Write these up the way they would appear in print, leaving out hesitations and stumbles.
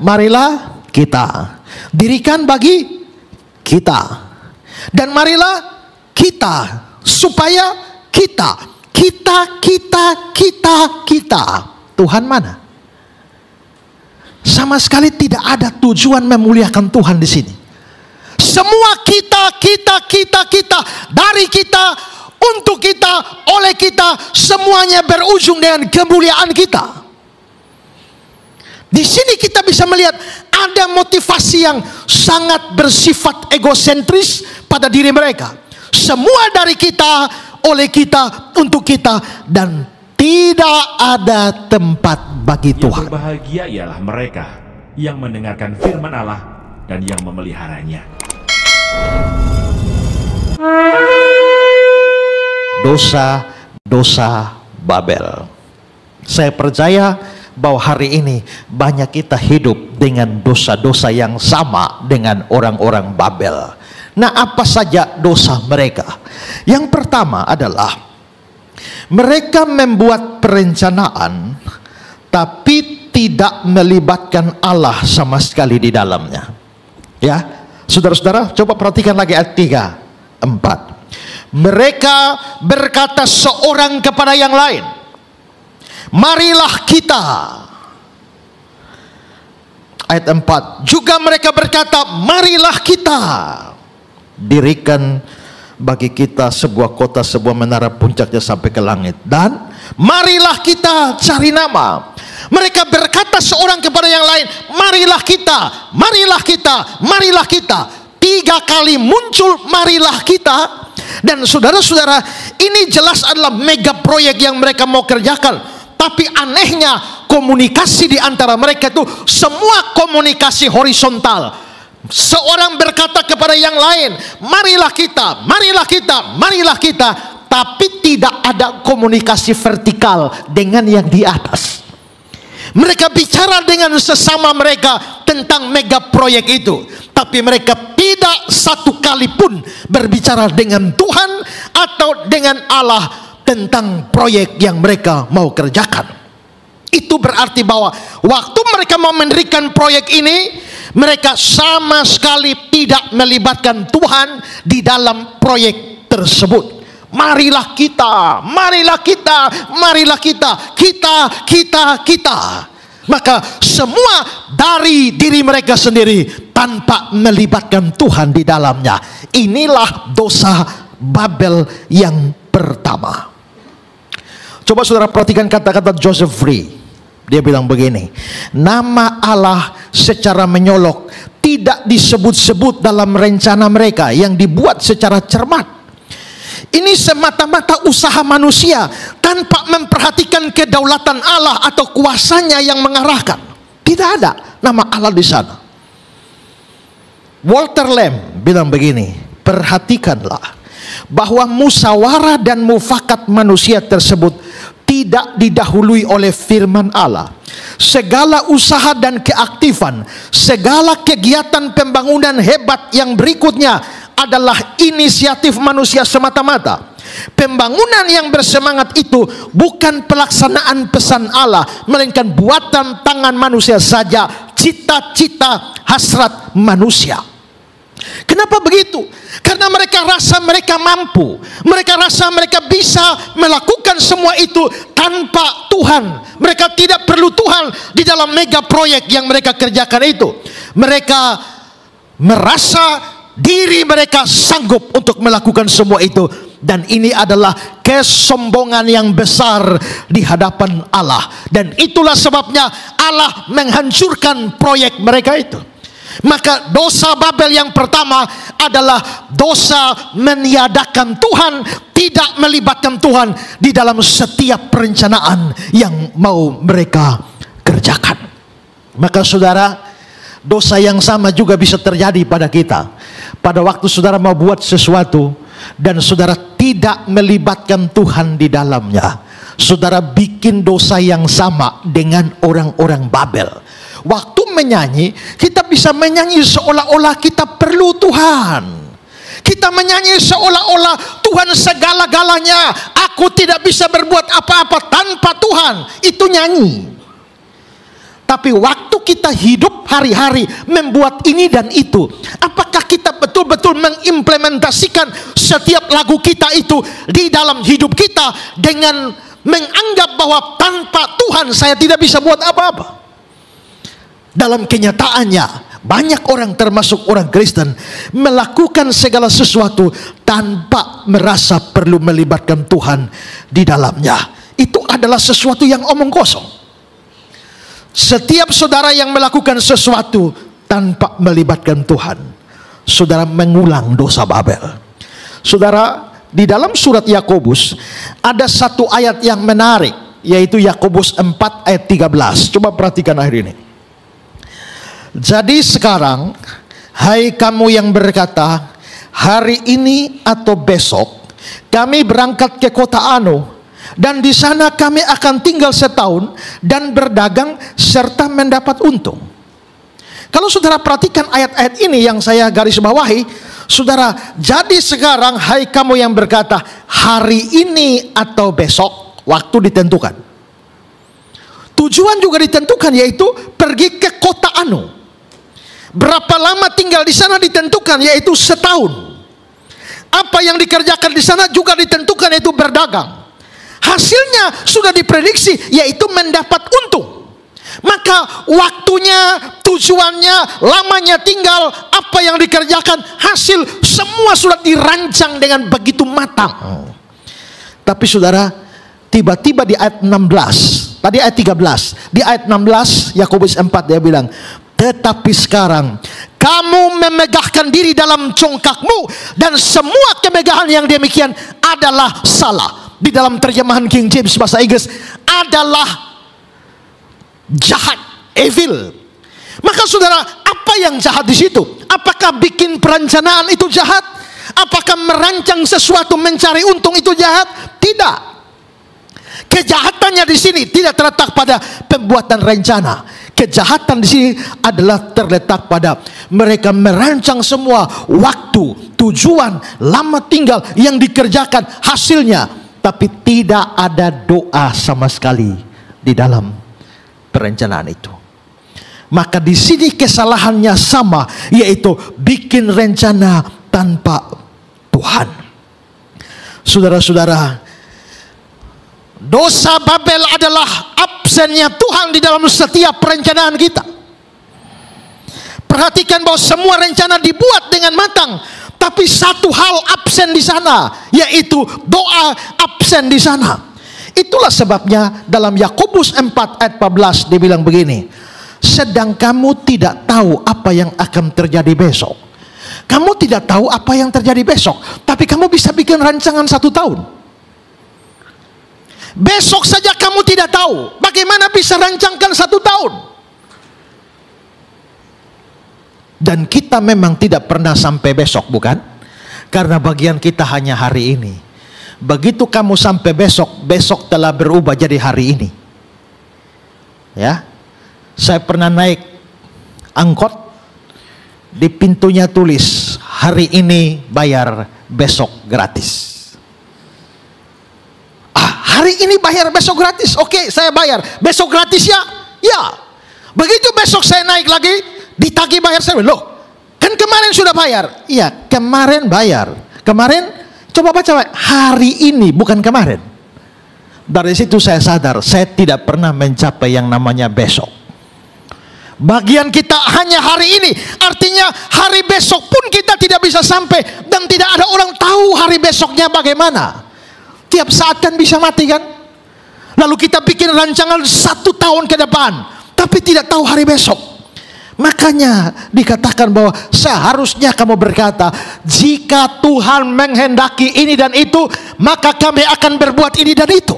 marilah kita dirikan bagi kita, dan marilah kita supaya kita. Tuhan mana? Sama sekali tidak ada tujuan memuliakan Tuhan di sini. Semua kita, dari kita, untuk kita, oleh kita, semuanya berujung dengan kemuliaan kita. Di sini kita bisa melihat ada motivasi yang sangat bersifat egosentris pada diri mereka. Semua dari kita, oleh kita, untuk kita, dan tidak ada tempat bagi Tuhan. Yang berbahagia ialah mereka yang mendengarkan firman Allah dan yang memeliharanya. Dosa Babel. Saya percaya bahwa hari ini banyak kita hidup dengan dosa-dosa yang sama dengan orang-orang Babel. Nah, apa saja dosa mereka? Yang pertama adalah mereka membuat perencanaan tapi tidak melibatkan Allah sama sekali di dalamnya. Ya, saudara-saudara, coba perhatikan lagi ayat 3, 4. Mereka berkata seorang kepada yang lain, marilah kita. Ayat 4, juga mereka berkata, marilah kita dirikan bagi kita sebuah kota, sebuah menara, puncaknya sampai ke langit, dan marilah kita cari nama. Mereka berkata seorang kepada yang lain, marilah kita, marilah kita, marilah kita. 3 kali muncul marilah kita. Dan saudara-saudara, ini jelas adalah mega proyek yang mereka mau kerjakan. Tapi anehnya komunikasi di antara mereka itu semua komunikasi horizontal. Seorang berkata kepada yang lain, marilah kita, marilah kita, marilah kita. Tapi tidak ada komunikasi vertikal dengan yang di atas. Mereka bicara dengan sesama mereka tentang mega proyek itu, tapi mereka tidak satu kali pun berbicara dengan Tuhan atau dengan Allah tentang proyek yang mereka mau kerjakan. Itu berarti bahwa waktu mereka mau mendirikan proyek ini, mereka sama sekali tidak melibatkan Tuhan di dalam proyek tersebut. Marilah kita, marilah kita, marilah kita, kita. Maka semua dari diri mereka sendiri tanpa melibatkan Tuhan di dalamnya. Inilah dosa Babel yang pertama. Coba saudara perhatikan kata-kata Joseph Free. Dia bilang begini, nama Allah secara menyolok tidak disebut-sebut dalam rencana mereka yang dibuat secara cermat. Ini semata-mata usaha manusia tanpa memperhatikan kedaulatan Allah atau kuasanya yang mengarahkan. Tidak ada nama Allah di sana. Walter Lamb bilang begini, perhatikanlah bahwa musyawarah dan mufakat manusia tersebut tidak didahului oleh firman Allah. Segala usaha dan keaktifan, segala kegiatan pembangunan hebat yang berikutnya adalah inisiatif manusia semata-mata. Pembangunan yang bersemangat itu bukan pelaksanaan pesan Allah, melainkan buatan tangan manusia saja, cita-cita hasrat manusia. Kenapa begitu? Karena mereka rasa mereka mampu, mereka rasa mereka bisa melakukan semua itu tanpa Tuhan. Mereka tidak perlu Tuhan di dalam mega proyek yang mereka kerjakan itu. Mereka merasa diri mereka sanggup untuk melakukan semua itu, dan ini adalah kesombongan yang besar di hadapan Allah. Dan itulah sebabnya Allah menghancurkan proyek mereka itu. Maka dosa Babel yang pertama adalah dosa meniadakan Tuhan, tidak melibatkan Tuhan di dalam setiap perencanaan yang mau mereka kerjakan. Maka saudara, dosa yang sama juga bisa terjadi pada kita. Pada waktu saudara mau buat sesuatu dan saudara tidak melibatkan Tuhan di dalamnya, saudara bikin dosa yang sama dengan orang-orang Babel. Waktu menyanyi, kita bisa menyanyi seolah-olah kita perlu Tuhan. Kita menyanyi seolah-olah Tuhan segala-galanya, aku tidak bisa berbuat apa-apa tanpa Tuhan. Itu nyanyi. Tapi waktu kita hidup hari-hari membuat ini dan itu, apakah kita betul-betul mengimplementasikan setiap lagu kita itu di dalam hidup kita dengan menganggap bahwa tanpa Tuhan saya tidak bisa buat apa-apa? Dalam kenyataannya, banyak orang termasuk orang Kristen melakukan segala sesuatu tanpa merasa perlu melibatkan Tuhan di dalamnya. Itu adalah sesuatu yang omong kosong. Setiap saudara yang melakukan sesuatu tanpa melibatkan Tuhan, saudara mengulang dosa Babel. Saudara, di dalam surat Yakobus ada satu ayat yang menarik, yaitu Yakobus 4 ayat 13. Coba perhatikan ayat ini. Jadi sekarang, hai kamu yang berkata, hari ini atau besok kami berangkat ke kota Anu, dan di sana kami akan tinggal setahun dan berdagang serta mendapat untung. Kalau saudara perhatikan ayat-ayat ini yang saya garis bawahi, saudara, jadi sekarang hai kamu yang berkata hari ini atau besok, waktu ditentukan. Tujuan juga ditentukan, yaitu pergi ke kota Anu. Berapa lama tinggal di sana ditentukan, yaitu setahun. Apa yang dikerjakan di sana juga ditentukan, yaitu berdagang. Hasilnya sudah diprediksi, yaitu mendapat untung. Maka waktunya, tujuannya, lamanya tinggal, apa yang dikerjakan, hasil semua sudah dirancang dengan begitu matang. Tapi saudara, tiba-tiba di ayat 16, tadi ayat 13, di ayat 16 Yakobus 4 dia bilang, tetapi sekarang kamu memegahkan diri dalam congkakmu, dan semua kemegahan yang demikian adalah salah. Di dalam terjemahan King James bahasa Inggris adalah jahat, evil. Maka saudara, apa yang jahat di situ? Apakah bikin perencanaan itu jahat? Apakah merancang sesuatu mencari untung itu jahat? Tidak. Kejahatannya di sini tidak terletak pada pembuatan rencana. Kejahatan di sini adalah terletak pada mereka merancang semua waktu, tujuan, lama tinggal yang dikerjakan, hasilnya, tapi tidak ada doa sama sekali di dalam perencanaan itu. Maka di sini kesalahannya sama, yaitu bikin rencana tanpa Tuhan. Saudara-saudara, dosa Babel adalah absennya Tuhan di dalam setiap perencanaan kita. Perhatikan bahwa semua rencana dibuat dengan matang, tapi satu hal absen di sana, yaitu doa absen di sana. Itulah sebabnya dalam Yakobus 4 ayat 14 dibilang begini, sedang kamu tidak tahu apa yang akan terjadi besok. Kamu tidak tahu apa yang terjadi besok, tapi kamu bisa bikin rancangan 1 tahun. Besok saja kamu tidak tahu, bagaimana bisa rancangkan 1 tahun? Dan kita memang tidak pernah sampai besok, bukan? Karena bagian kita hanya hari ini. Begitu kamu sampai besok, besok telah berubah jadi hari ini. Ya, saya pernah naik angkot, di pintunya tulis hari ini bayar, besok gratis. Hari ini bayar, besok gratis. Oke, saya bayar. Besok gratis ya? Ya. Begitu besok saya naik lagi, ditagih bayar saya. Loh, kan kemarin sudah bayar. Iya, kemarin bayar. Kemarin, coba baca, hari ini, bukan kemarin. Dari situ saya sadar, saya tidak pernah mencapai yang namanya besok. Bagian kita hanya hari ini. Artinya hari besok pun kita tidak bisa sampai. Dan tidak ada orang tahu hari besoknya bagaimana. Tiap saat kan bisa mati kan. Lalu kita bikin rancangan 1 tahun ke depan, tapi tidak tahu hari besok. Makanya dikatakan bahwa seharusnya kamu berkata, jika Tuhan menghendaki ini dan itu, maka kami akan berbuat ini dan itu.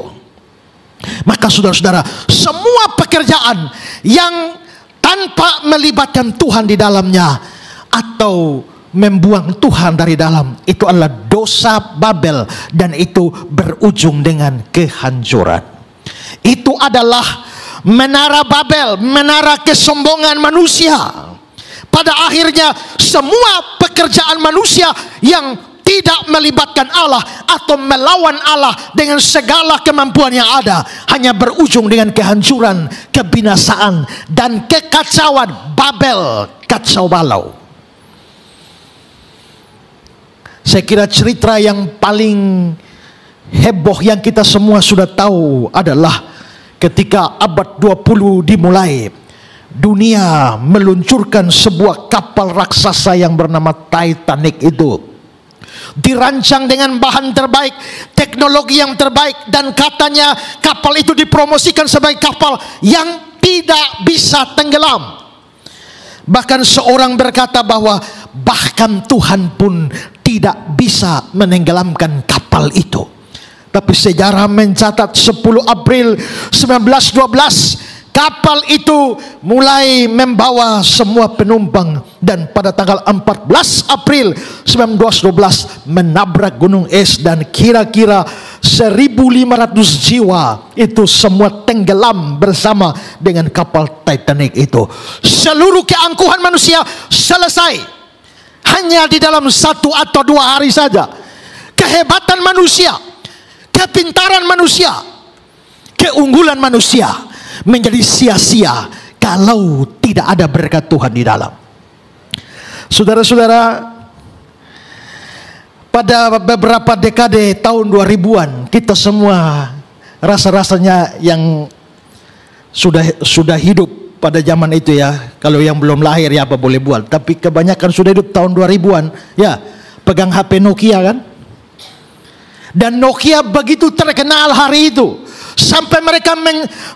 Maka saudara-saudara, semua pekerjaan yang tanpa melibatkan Tuhan di dalamnya, atau membuang Tuhan dari dalam, itu adalah dosa Babel, dan itu berujung dengan kehancuran. Itu adalah menara Babel, menara kesombongan manusia. Pada akhirnya semua pekerjaan manusia yang tidak melibatkan Allah atau melawan Allah dengan segala kemampuan yang ada, hanya berujung dengan kehancuran, kebinasaan, dan kekacauan. Babel, kacau balau. Saya kira cerita yang paling heboh yang kita semua sudah tahu adalah ketika abad 20 dimulai, dunia meluncurkan sebuah kapal raksasa yang bernama Titanic itu. Dirancang dengan bahan terbaik, teknologi yang terbaik, dan katanya kapal itu dipromosikan sebagai kapal yang tidak bisa tenggelam. Bahkan seorang berkata bahwa bahkan Tuhan pun tidak bisa menenggelamkan kapal itu. Tapi sejarah mencatat 10 April 1912 kapal itu mulai membawa semua penumpang, dan pada tanggal 14 April 1912 menabrak gunung es, dan kira-kira 1.500 jiwa itu semua tenggelam bersama dengan kapal Titanic itu. Seluruh keangkuhan manusia selesai hanya di dalam 1 atau 2 hari saja. Kehebatan manusia, kepintaran manusia, keunggulan manusia menjadi sia-sia kalau tidak ada berkat Tuhan di dalam. Saudara-saudara, pada beberapa dekade tahun 2000-an, kita semua rasa-rasanya yang sudah hidup pada zaman itu ya. Kalau yang belum lahir ya apa boleh buat, tapi kebanyakan sudah hidup tahun 2000-an ya, pegang HP Nokia kan. Dan Nokia begitu terkenal hari itu sampai mereka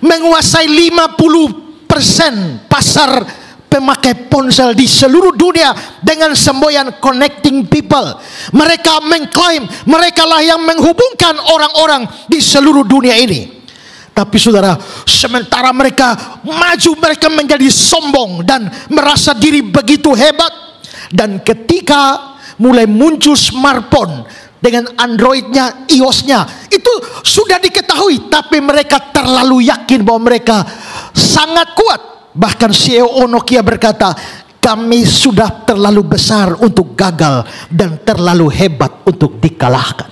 menguasai 50% pasar pemakai ponsel di seluruh dunia dengan semboyan connecting people. Mereka mengklaim mereka lah yang menghubungkan orang-orang di seluruh dunia ini. Tapi saudara, sementara mereka maju, mereka menjadi sombong dan merasa diri begitu hebat. Dan ketika mulai muncul smartphone dengan Androidnya, iOSnya, itu sudah diketahui, tapi mereka terlalu yakin bahwa mereka sangat kuat. Bahkan CEO Nokia berkata, kami sudah terlalu besar untuk gagal dan terlalu hebat untuk dikalahkan.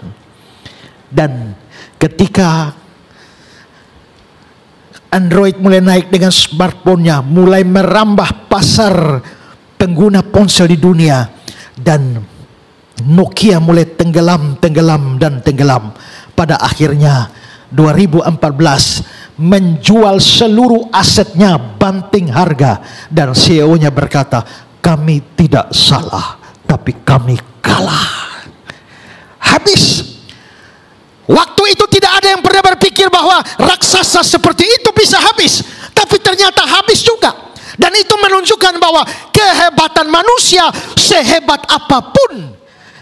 Dan ketika Android mulai naik dengan smartphone-nya, mulai merambah pasar pengguna ponsel di dunia, dan Nokia mulai tenggelam. Pada akhirnya 2014 menjual seluruh asetnya banting harga, dan CEO-nya berkata, kami tidak salah, tapi kami kalah. Habis. Waktu itu tidak ada yang pernah berpikir bahwa raksasa seperti itu bisa habis, tapi ternyata habis juga. Dan itu menunjukkan bahwa kehebatan manusia sehebat apapun,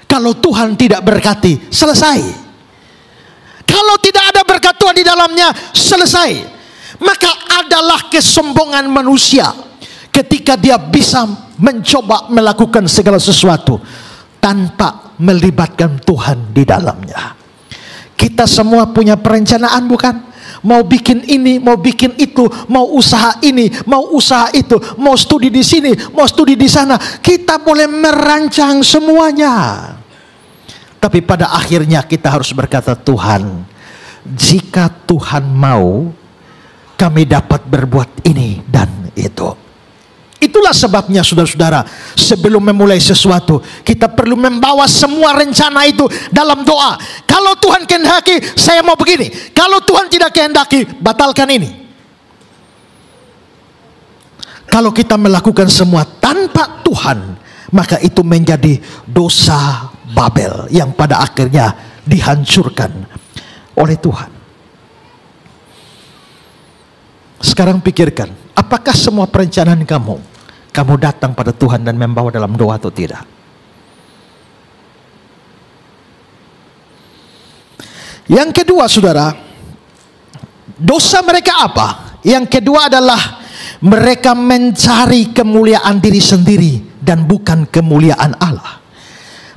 kalau Tuhan tidak berkati, selesai. Kalau tidak ada berkat Tuhan di dalamnya, selesai. Maka adalah kesombongan manusia ketika dia bisa mencoba melakukan segala sesuatu tanpa melibatkan Tuhan di dalamnya. Kita semua punya perencanaan, bukan? Mau bikin ini, mau bikin itu, mau usaha ini, mau usaha itu, mau studi di sini, mau studi di sana. Kita boleh merancang semuanya. Tapi pada akhirnya kita harus berkata, Tuhan, jika Tuhan mau, kami dapat berbuat ini dan itu. Itulah sebabnya saudara-saudara, sebelum memulai sesuatu, kita perlu membawa semua rencana itu dalam doa. Kalau Tuhan kehendaki, saya mau begini. Kalau Tuhan tidak kehendaki, batalkan ini. Kalau kita melakukan semua tanpa Tuhan, maka itu menjadi dosa Babel yang pada akhirnya dihancurkan oleh Tuhan. Sekarang pikirkan, apakah semua perencanaan kamu datang pada Tuhan dan membawa dalam doa atau tidak? Yang kedua, saudara, dosa mereka apa? Yang kedua adalah mereka mencari kemuliaan diri sendiri dan bukan kemuliaan Allah.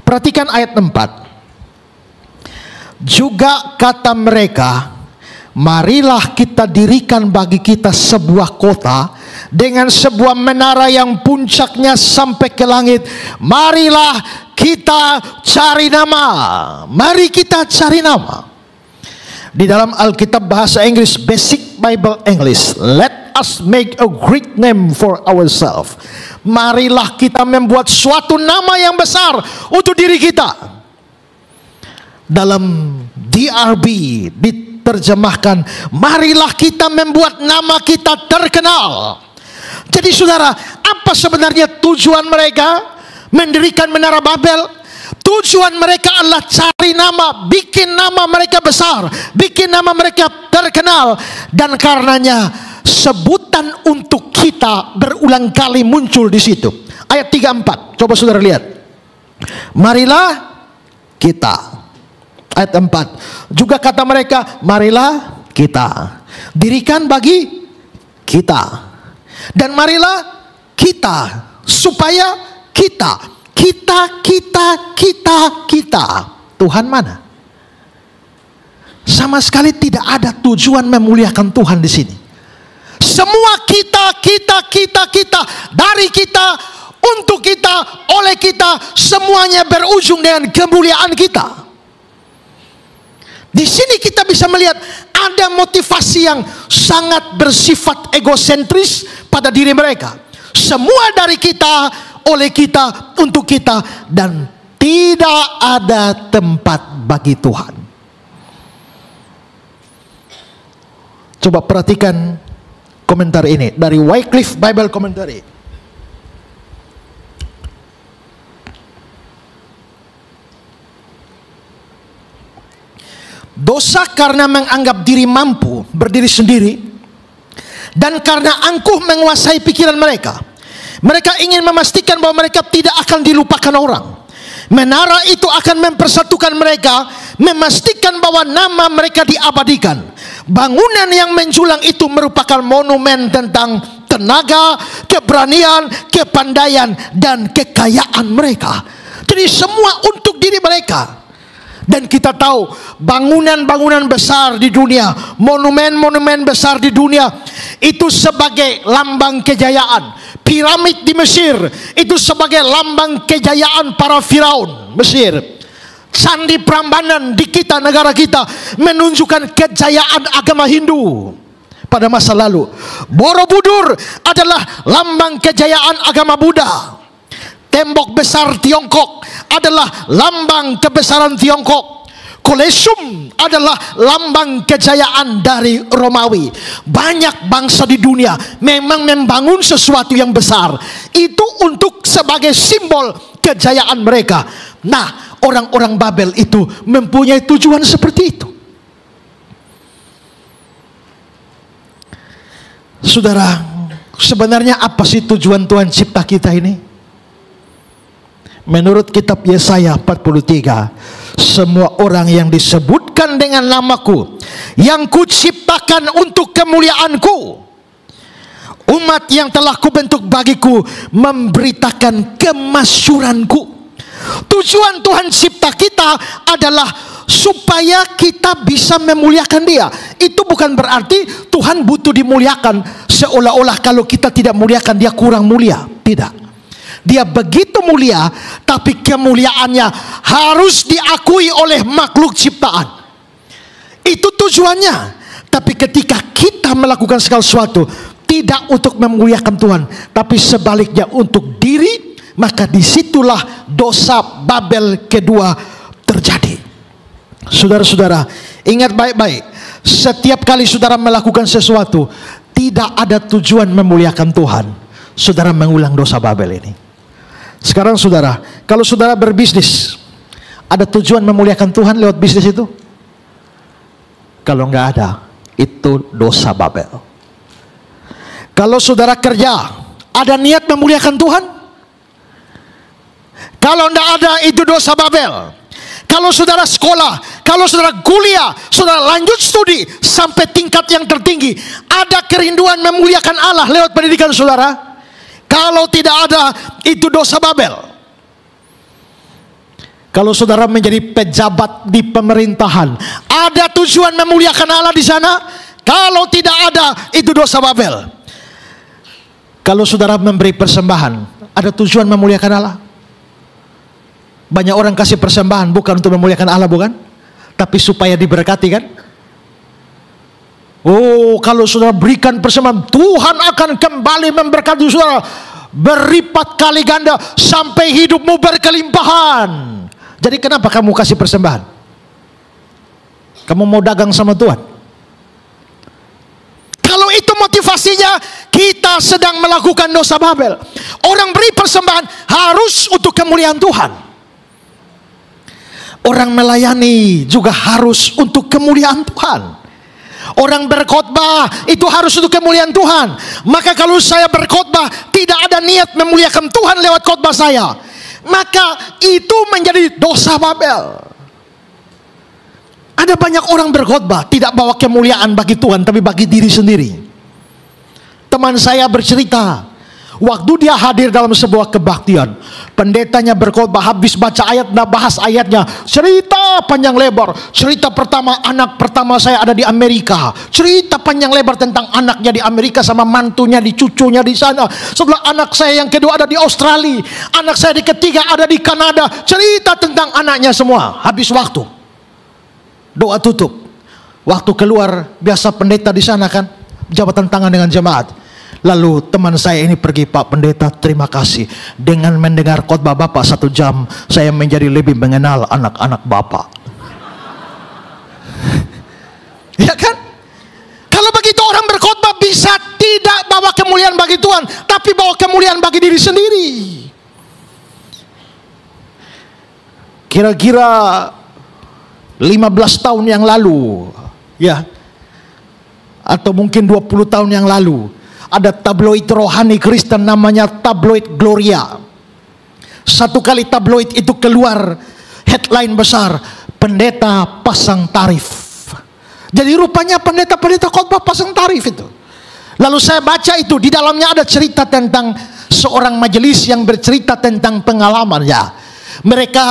Perhatikan ayat 4. Juga kata mereka, marilah kita dirikan bagi kita sebuah kota dengan sebuah menara yang puncaknya sampai ke langit. Marilah kita cari nama. Mari kita cari nama. Di dalam Alkitab bahasa Inggris, Basic Bible English, let us make a great name for ourselves. Marilah kita membuat suatu nama yang besar untuk diri kita. Dalam DRB diterjemahkan, marilah kita membuat nama kita terkenal. Jadi saudara, apa sebenarnya tujuan mereka mendirikan Menara Babel? Tujuan mereka adalah cari nama, bikin nama mereka besar, bikin nama mereka terkenal. Dan karenanya sebutan untuk kita berulang kali muncul di situ. Ayat 3-4, coba saudara lihat. Marilah kita. Ayat 4, juga kata mereka, marilah kita dirikan bagi kita. Dan marilah kita, supaya kita. Tuhan mana? Sama sekali tidak ada tujuan memuliakan Tuhan di sini. Semua kita, dari kita, untuk kita, oleh kita, semuanya berujung dengan kemuliaan kita. Di sini kita bisa melihat ada motivasi yang sangat bersifat egosentris pada diri mereka. Semua dari kita, oleh kita, untuk kita, dan tidak ada tempat bagi Tuhan. Coba perhatikan komentar ini dari Wycliffe Bible Commentary. Dosa karena menganggap diri mampu berdiri sendiri, dan karena angkuh menguasai pikiran mereka. Mereka ingin memastikan bahwa mereka tidak akan dilupakan orang. Menara itu akan mempersatukan mereka, memastikan bahwa nama mereka diabadikan. Bangunan yang menjulang itu merupakan monumen tentang tenaga, keberanian, kepandaian, dan kekayaan mereka. Jadi semua untuk diri mereka. Dan kita tahu bangunan-bangunan besar di dunia, monumen-monumen besar di dunia, itu sebagai lambang kejayaan. Piramid di Mesir itu sebagai lambang kejayaan para Firaun Mesir. Candi Prambanan di kita, negara kita, menunjukkan kejayaan agama Hindu pada masa lalu. Borobudur adalah lambang kejayaan agama Buddha. Tembok besar Tiongkok adalah lambang kebesaran Tiongkok. Colosseum adalah lambang kejayaan dari Romawi. Banyak bangsa di dunia memang membangun sesuatu yang besar. Itu untuk sebagai simbol kejayaan mereka. Nah, orang-orang Babel itu mempunyai tujuan seperti itu. Saudara, sebenarnya apa sih tujuan Tuhan cipta kita ini? Menurut kitab Yesaya 43, semua orang yang disebutkan dengan namaku, yang kuciptakan untuk kemuliaanku, umat yang telah kubentuk bagiku, memberitakan kemasyuranku. Tujuan Tuhan cipta kita adalah supaya kita bisa memuliakan Dia. Itu bukan berarti Tuhan butuh dimuliakan, seolah-olah kalau kita tidak muliakan Dia kurang mulia. Tidak. Dia begitu mulia, tapi kemuliaannya harus diakui oleh makhluk ciptaan. Itu tujuannya. Tapi ketika kita melakukan segala sesuatu tidak untuk memuliakan Tuhan, tapi sebaliknya untuk diri, maka disitulah dosa Babel kedua terjadi. Saudara-saudara, ingat baik-baik. Setiap kali saudara melakukan sesuatu tidak ada tujuan memuliakan Tuhan, saudara mengulang dosa Babel ini. Sekarang saudara, kalau saudara berbisnis, ada tujuan memuliakan Tuhan lewat bisnis itu? Kalau nggak ada, itu dosa Babel. Kalau saudara kerja, ada niat memuliakan Tuhan? Kalau nggak ada, itu dosa Babel. Kalau saudara sekolah, kalau saudara kuliah, saudara lanjut studi sampai tingkat yang tertinggi, ada kerinduan memuliakan Allah lewat pendidikan saudara? Kalau tidak ada, itu dosa Babel. Kalau saudara menjadi pejabat di pemerintahan, ada tujuan memuliakan Allah di sana? Kalau tidak ada, itu dosa Babel. Kalau saudara memberi persembahan, ada tujuan memuliakan Allah? Banyak orang kasih persembahan bukan untuk memuliakan Allah, bukan? Tapi supaya diberkati, kan? Oh, kalau saudara berikan persembahan, Tuhan akan kembali memberkati saudara berlipat kali ganda sampai hidupmu berkelimpahan. Jadi kenapa kamu kasih persembahan? Kamu mau dagang sama Tuhan? Kalau itu motivasinya, kita sedang melakukan dosa Babel. Orang beri persembahan harus untuk kemuliaan Tuhan. Orang melayani juga harus untuk kemuliaan Tuhan. Orang berkhotbah itu harus untuk kemuliaan Tuhan. Maka kalau saya berkhotbah tidak ada niat memuliakan Tuhan lewat khotbah saya, maka itu menjadi dosa Babel. Ada banyak orang berkhotbah tidak bawa kemuliaan bagi Tuhan, tapi bagi diri sendiri. Teman saya bercerita, waktu dia hadir dalam sebuah kebaktian, pendetanya berkhotbah, habis baca ayat, nah bahas ayatnya, cerita panjang lebar. Cerita pertama, anak pertama saya ada di Amerika. Cerita panjang lebar tentang anaknya di Amerika sama mantunya, di cucunya di sana. Setelah anak saya yang kedua ada di Australia, anak saya di ketiga ada di Kanada. Cerita tentang anaknya semua. Habis waktu, doa tutup. Waktu keluar, biasa pendeta di sana kan, jabatan tangan dengan jemaat. Lalu teman saya ini pergi, Pak Pendeta, terima kasih. Dengan mendengar khotbah Bapak 1 jam, saya menjadi lebih mengenal anak-anak Bapak. Ya kan? Kalau begitu orang berkhotbah bisa tidak bawa kemuliaan bagi Tuhan, tapi bawa kemuliaan bagi diri sendiri. Kira-kira 15 tahun yang lalu, ya, atau mungkin 20 tahun yang lalu, ada tabloid rohani Kristen namanya tabloid Gloria. Satu kali tabloid itu keluar headline besar, pendeta pasang tarif. Jadi rupanya pendeta-pendeta khotbah pasang tarif itu. Lalu saya baca itu, di dalamnya ada cerita tentang seorang majelis yang bercerita tentang pengalamannya. Mereka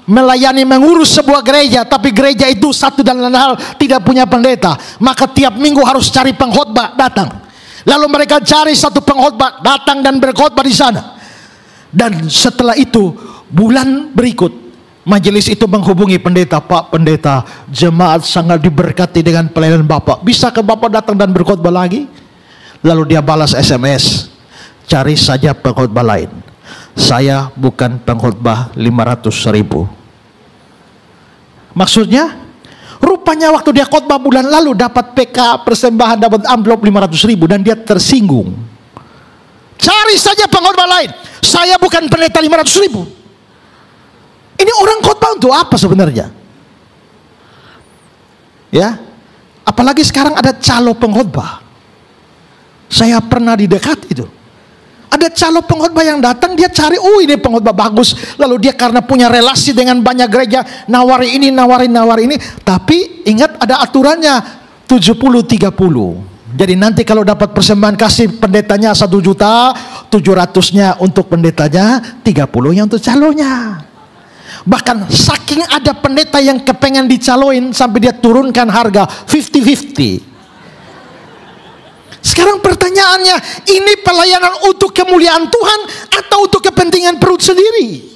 melayani, mengurus sebuah gereja, tapi gereja itu satu dan lain hal tidak punya pendeta. Maka tiap minggu harus cari pengkhotbah datang. Lalu mereka cari satu pengkhotbah datang dan berkhotbah di sana. Dan setelah itu, bulan berikut, majelis itu menghubungi pendeta, Pak Pendeta, jemaat sangat diberkati dengan pelayanan Bapak. Bisa ke Bapak datang dan berkhotbah lagi? Lalu dia balas SMS, cari saja pengkhotbah lain. Saya bukan pengkhotbah 500.000. Maksudnya, rupanya waktu dia khotbah bulan lalu dapat PK persembahan, dapat amplop 500.000 dan dia tersinggung. Cari saja pengkhotbah lain. Saya bukan pendeta 500.000. Ini orang khotbah untuk apa sebenarnya? Ya, apalagi sekarang ada calo pengkhotbah. Saya pernah didekat itu. Ada calon pengkhotbah yang datang, dia cari, oh ini pengkhotbah bagus. Lalu dia karena punya relasi dengan banyak gereja, nawari ini, nawari ini. Tapi ingat ada aturannya, 70-30. Jadi nanti kalau dapat persembahan kasih pendetanya 1.700.000 untuk pendetanya, 30-nya untuk calonnya. Bahkan saking ada pendeta yang kepengen dicaloin sampai dia turunkan harga 50-50. Sekarang pertanyaannya, ini pelayanan untuk kemuliaan Tuhan atau untuk kepentingan perut sendiri?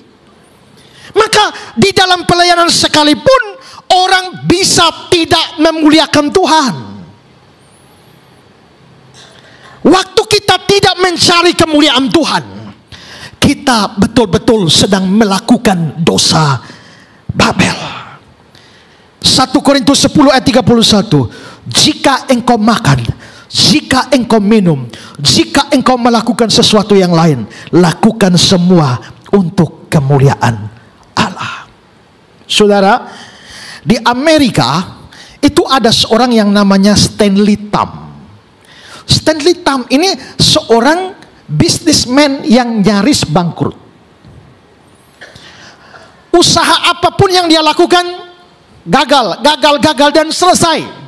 Maka di dalam pelayanan sekalipun orang bisa tidak memuliakan Tuhan. Waktu kita tidak mencari kemuliaan Tuhan, kita betul-betul sedang melakukan dosa Babel. 1 Korintus 10 ayat 31, jika engkau makan, jika engkau minum, jika engkau melakukan sesuatu yang lain, lakukan semua untuk kemuliaan Allah. Saudara, di Amerika itu ada seorang yang namanya Stanley Tam. Stanley Tam ini seorang bisnismen yang nyaris bangkrut. Usaha apapun yang dia lakukan gagal dan selesai.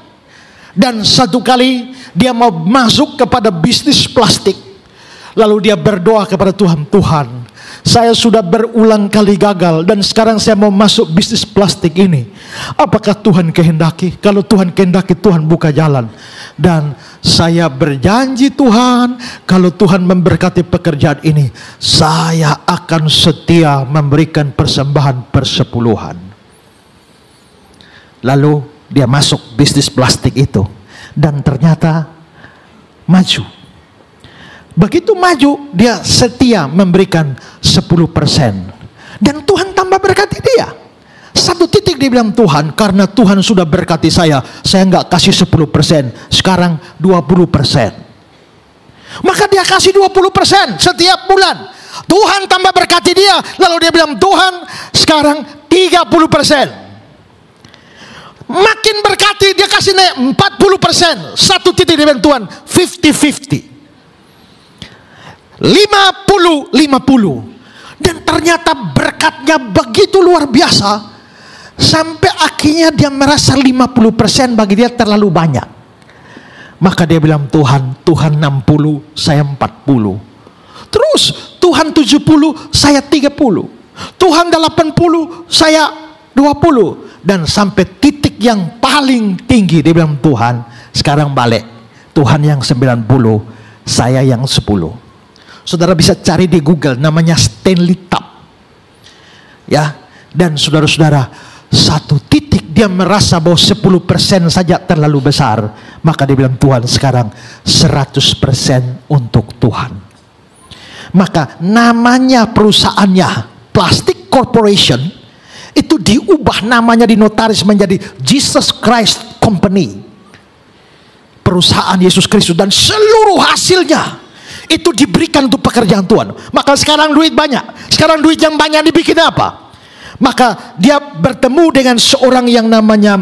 Dan satu kali dia mau masuk kepada bisnis plastik. Lalu dia berdoa kepada Tuhan, Tuhan, saya sudah berulang kali gagal dan sekarang saya mau masuk bisnis plastik ini. Apakah Tuhan kehendaki? Kalau Tuhan kehendaki, Tuhan buka jalan. Dan saya berjanji Tuhan, kalau Tuhan memberkati pekerjaan ini, saya akan setia memberikan persembahan persepuluhan. Lalu dia masuk bisnis plastik itu dan ternyata maju. Begitu maju, dia setia memberikan 10%. Dan Tuhan tambah berkati dia. Satu titik dia bilang, Tuhan, karena Tuhan sudah berkati saya nggak kasih 10%, sekarang 20%. Maka dia kasih 20% setiap bulan. Tuhan tambah berkati dia. Lalu dia bilang, Tuhan, sekarang 30%. Makin berkati, dia kasih naik 40%. Satu titik dia bilang, Tuhan, 50-50. 50-50. Dan ternyata berkatnya begitu luar biasa, sampai akhirnya dia merasa 50% bagi dia terlalu banyak. Maka dia bilang, Tuhan 60, saya 40. Terus Tuhan 70, saya 30. Tuhan 80, saya 20. Dan sampai titik yang paling tinggi dia bilang, Tuhan sekarang balik, Tuhan yang 90, saya yang 10. Saudara bisa cari di Google, namanya Stanley Tap. Ya, dan saudara-saudara, satu titik dia merasa bahwa 10% saja terlalu besar. Maka dia bilang, Tuhan sekarang 100% untuk Tuhan. Maka namanya perusahaannya Plastic Corporation itu diubah namanya di notaris menjadi Jesus Christ Company, perusahaan Yesus Kristus, dan seluruh hasilnya itu diberikan untuk pekerjaan Tuhan. Maka sekarang duit banyak. Sekarang duit yang banyak dibikin apa? Maka dia bertemu dengan seorang yang namanya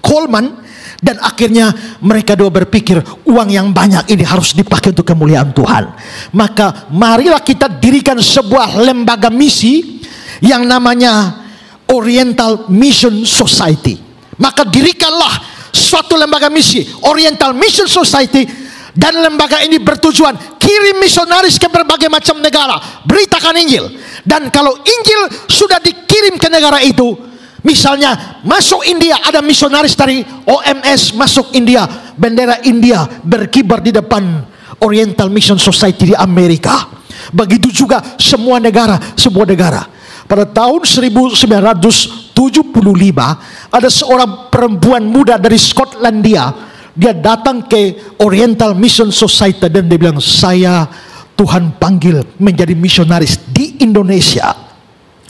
Coleman. Dan akhirnya mereka dua berpikir, uang yang banyak ini harus dipakai untuk kemuliaan Tuhan. Maka marilah kita dirikan sebuah lembaga misi yang namanya Oriental Mission Society. Maka dirikanlah suatu lembaga misi, Oriental Mission Society. Dan lembaga ini bertujuan kirim misionaris ke berbagai macam negara, beritakan Injil. Dan kalau Injil sudah dikirim ke negara itu, misalnya masuk India, ada misionaris dari OMS masuk India, bendera India berkibar di depan Oriental Mission Society di Amerika. Begitu juga semua negara. Pada tahun 1975 ada seorang perempuan muda dari Skotlandia. Dia datang ke Oriental Mission Society dan dia bilang, saya Tuhan panggil menjadi misionaris di Indonesia.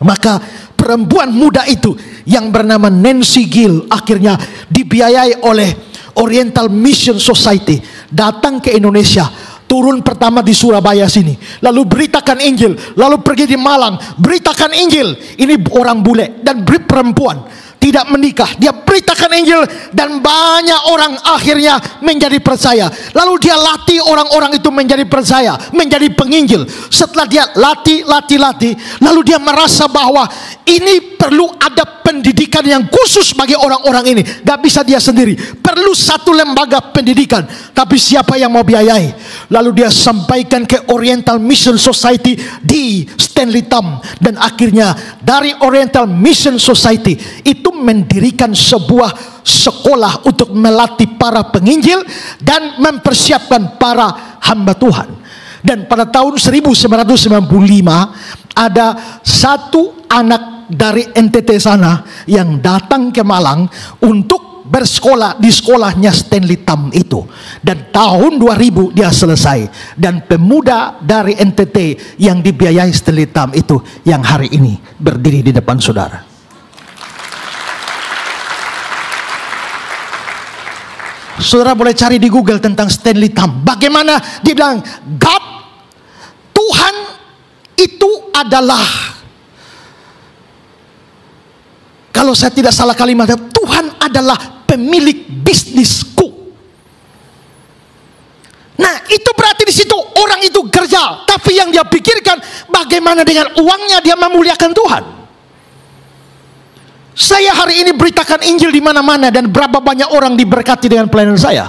Maka perempuan muda itu yang bernama Nancy Gill akhirnya dibiayai oleh Oriental Mission Society datang ke Indonesia. Turun pertama di Surabaya sini, lalu beritakan Injil, lalu pergi di Malang, beritakan Injil. Ini orang bule dan perempuan tidak menikah, dia beritakan Injil dan banyak orang akhirnya menjadi percaya. Lalu dia latih orang-orang itu menjadi percaya, menjadi penginjil. Setelah dia latih, lalu dia merasa bahwa ini perlu ada pendidikan yang khusus bagi orang-orang ini. Gak bisa dia sendiri, perlu satu lembaga pendidikan. Tapi siapa yang mau biayai? Lalu dia sampaikan ke Oriental Mission Society di Stanley Tam. Dan akhirnya dari Oriental Mission Society itu mendirikan sebuah sekolah untuk melatih para penginjil dan mempersiapkan para hamba Tuhan. Dan pada tahun 1995 ada satu anak dari NTT sana yang datang ke Malang untuk bersekolah di sekolahnya Stanley Tam itu. Dan tahun 2000 dia selesai. Dan pemuda dari NTT yang dibiayai Stanley Tam itu yang hari ini berdiri di depan saudara. Saudara boleh cari di Google tentang Stanley Tam. Bagaimana dia bilang, God, Tuhan itu adalah, kalau saya tidak salah kalimatnya, Tuhan adalah pemilik bisnisku. Nah, itu berarti di situ orang itu kerja, tapi yang dia pikirkan bagaimana dengan uangnya dia memuliakan Tuhan. Saya hari ini beritakan Injil di mana-mana dan berapa banyak orang diberkati dengan pelayanan saya.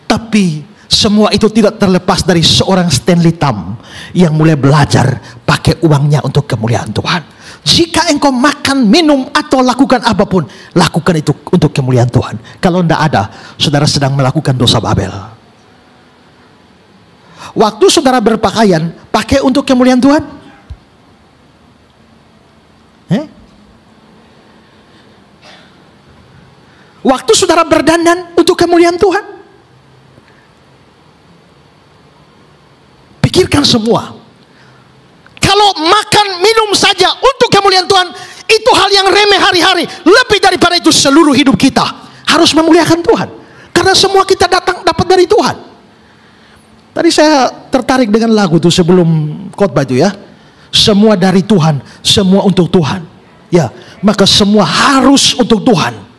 Tapi Semua itu tidak terlepas dari seorang Stanley Tam yang mulai belajar pakai uangnya untuk kemuliaan Tuhan. Jika engkau makan, minum, atau lakukan apapun, lakukan itu untuk kemuliaan Tuhan. Kalau tidak ada, saudara sedang melakukan dosa Babel. Waktu saudara berpakaian, pakai untuk kemuliaan Tuhan? Waktu saudara berdandan untuk kemuliaan Tuhan? Pikirkan semua. Kalau makan minum saja untuk kemuliaan Tuhan, itu hal yang remeh hari-hari. Lebih daripada itu, seluruh hidup kita harus memuliakan Tuhan, karena semua kita dapat dari Tuhan. Tadi saya tertarik dengan lagu itu sebelum khotbah itu ya. Semua dari Tuhan, semua untuk Tuhan. Ya, maka semua harus untuk Tuhan.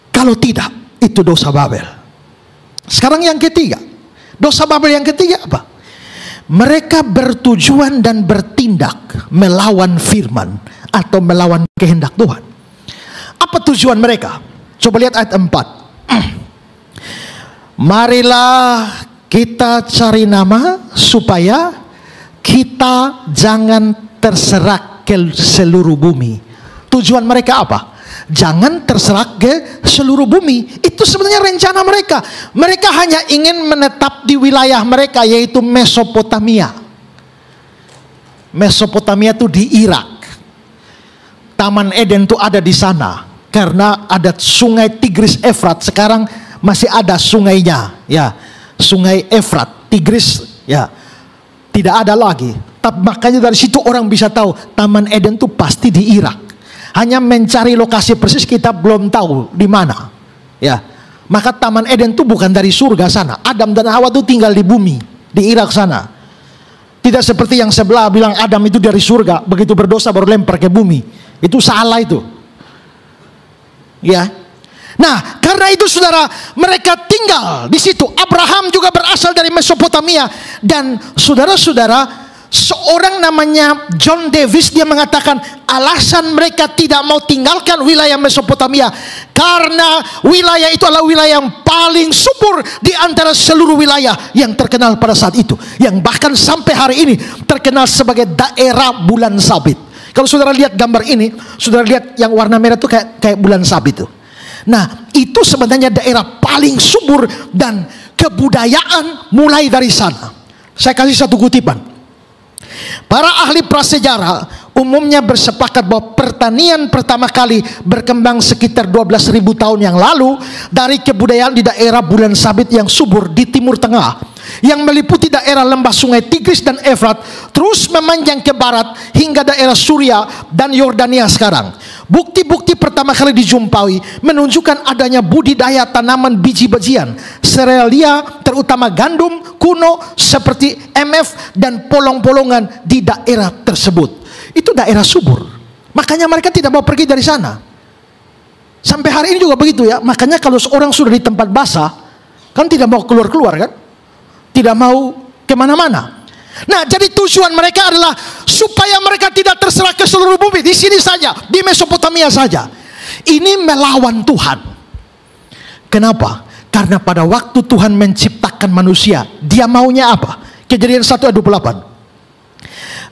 Kalau tidak, itu dosa Babel. Sekarang yang ketiga, dosa Babel yang ketiga apa? Mereka bertujuan dan bertindak melawan firman atau melawan kehendak Tuhan. Apa tujuan mereka? Coba lihat ayat 4. Marilah kita cari nama supaya kita jangan terserak ke seluruh bumi. Tujuan mereka apa? Jangan terserak ke seluruh bumi. Itu sebenarnya rencana mereka. Mereka hanya ingin menetap di wilayah mereka, yaitu Mesopotamia. Mesopotamia itu di Irak. Taman Eden itu ada di sana, karena ada sungai Tigris Efrat. Sekarang masih ada sungainya, ya, sungai Efrat, Tigris, ya, tidak ada lagi. Tapi makanya dari situ orang bisa tahu Taman Eden itu pasti di Irak. Hanya mencari lokasi persis kita belum tahu di mana. Ya, maka Taman Eden itu bukan dari surga sana. Adam dan Hawa itu tinggal di bumi, di Irak sana. Tidak seperti yang sebelah bilang Adam itu dari surga, begitu berdosa baru lempar ke bumi. Itu salah itu. Ya. Nah, karena itu saudara, mereka tinggal di situ. Abraham juga berasal dari Mesopotamia, dan saudara-saudara, seorang namanya John Davis, dia mengatakan alasan mereka tidak mau tinggalkan wilayah Mesopotamia karena wilayah itu adalah wilayah yang paling subur di antara seluruh wilayah yang terkenal pada saat itu, yang bahkan sampai hari ini terkenal sebagai daerah bulan sabit. Kalau saudara lihat gambar ini, saudara lihat yang warna merah itu kayak bulan sabit itu. Nah, itu sebenarnya daerah paling subur dan kebudayaan mulai dari sana. Saya kasih satu kutipan. Para ahli prasejarah umumnya bersepakat bahwa pertanian pertama kali berkembang sekitar 12.000 tahun yang lalu dari kebudayaan di daerah bulan sabit yang subur di Timur Tengah, yang meliputi daerah lembah sungai Tigris dan Efrat, terus memanjang ke barat hingga daerah Suria dan Yordania sekarang. Bukti-bukti pertama kali dijumpai menunjukkan adanya budidaya tanaman biji-bijian, serealia terutama gandum kuno seperti MF dan polong-polongan di daerah tersebut. Itu daerah subur. Makanya mereka tidak mau pergi dari sana. Sampai hari ini juga begitu ya. Makanya kalau seorang sudah di tempat basah, kan tidak mau keluar-keluar kan? Tidak mau kemana-mana. Nah, jadi tujuan mereka adalah supaya mereka tidak terserah ke seluruh bumi. Di sini saja, di Mesopotamia saja. Ini melawan Tuhan. Kenapa? Karena pada waktu Tuhan menciptakan manusia, dia maunya apa? Kejadian 1 ayat 28.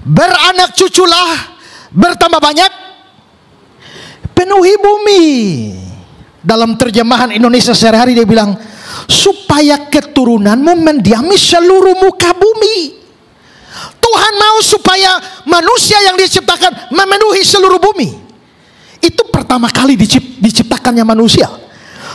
Beranak cuculah, bertambah banyak, penuhi bumi. Dalam terjemahan Indonesia sehari-hari dia bilang, supaya keturunanmu mendiami seluruh muka bumi. Tuhan mau supaya manusia yang diciptakan memenuhi seluruh bumi. Itu pertama kali diciptakannya manusia.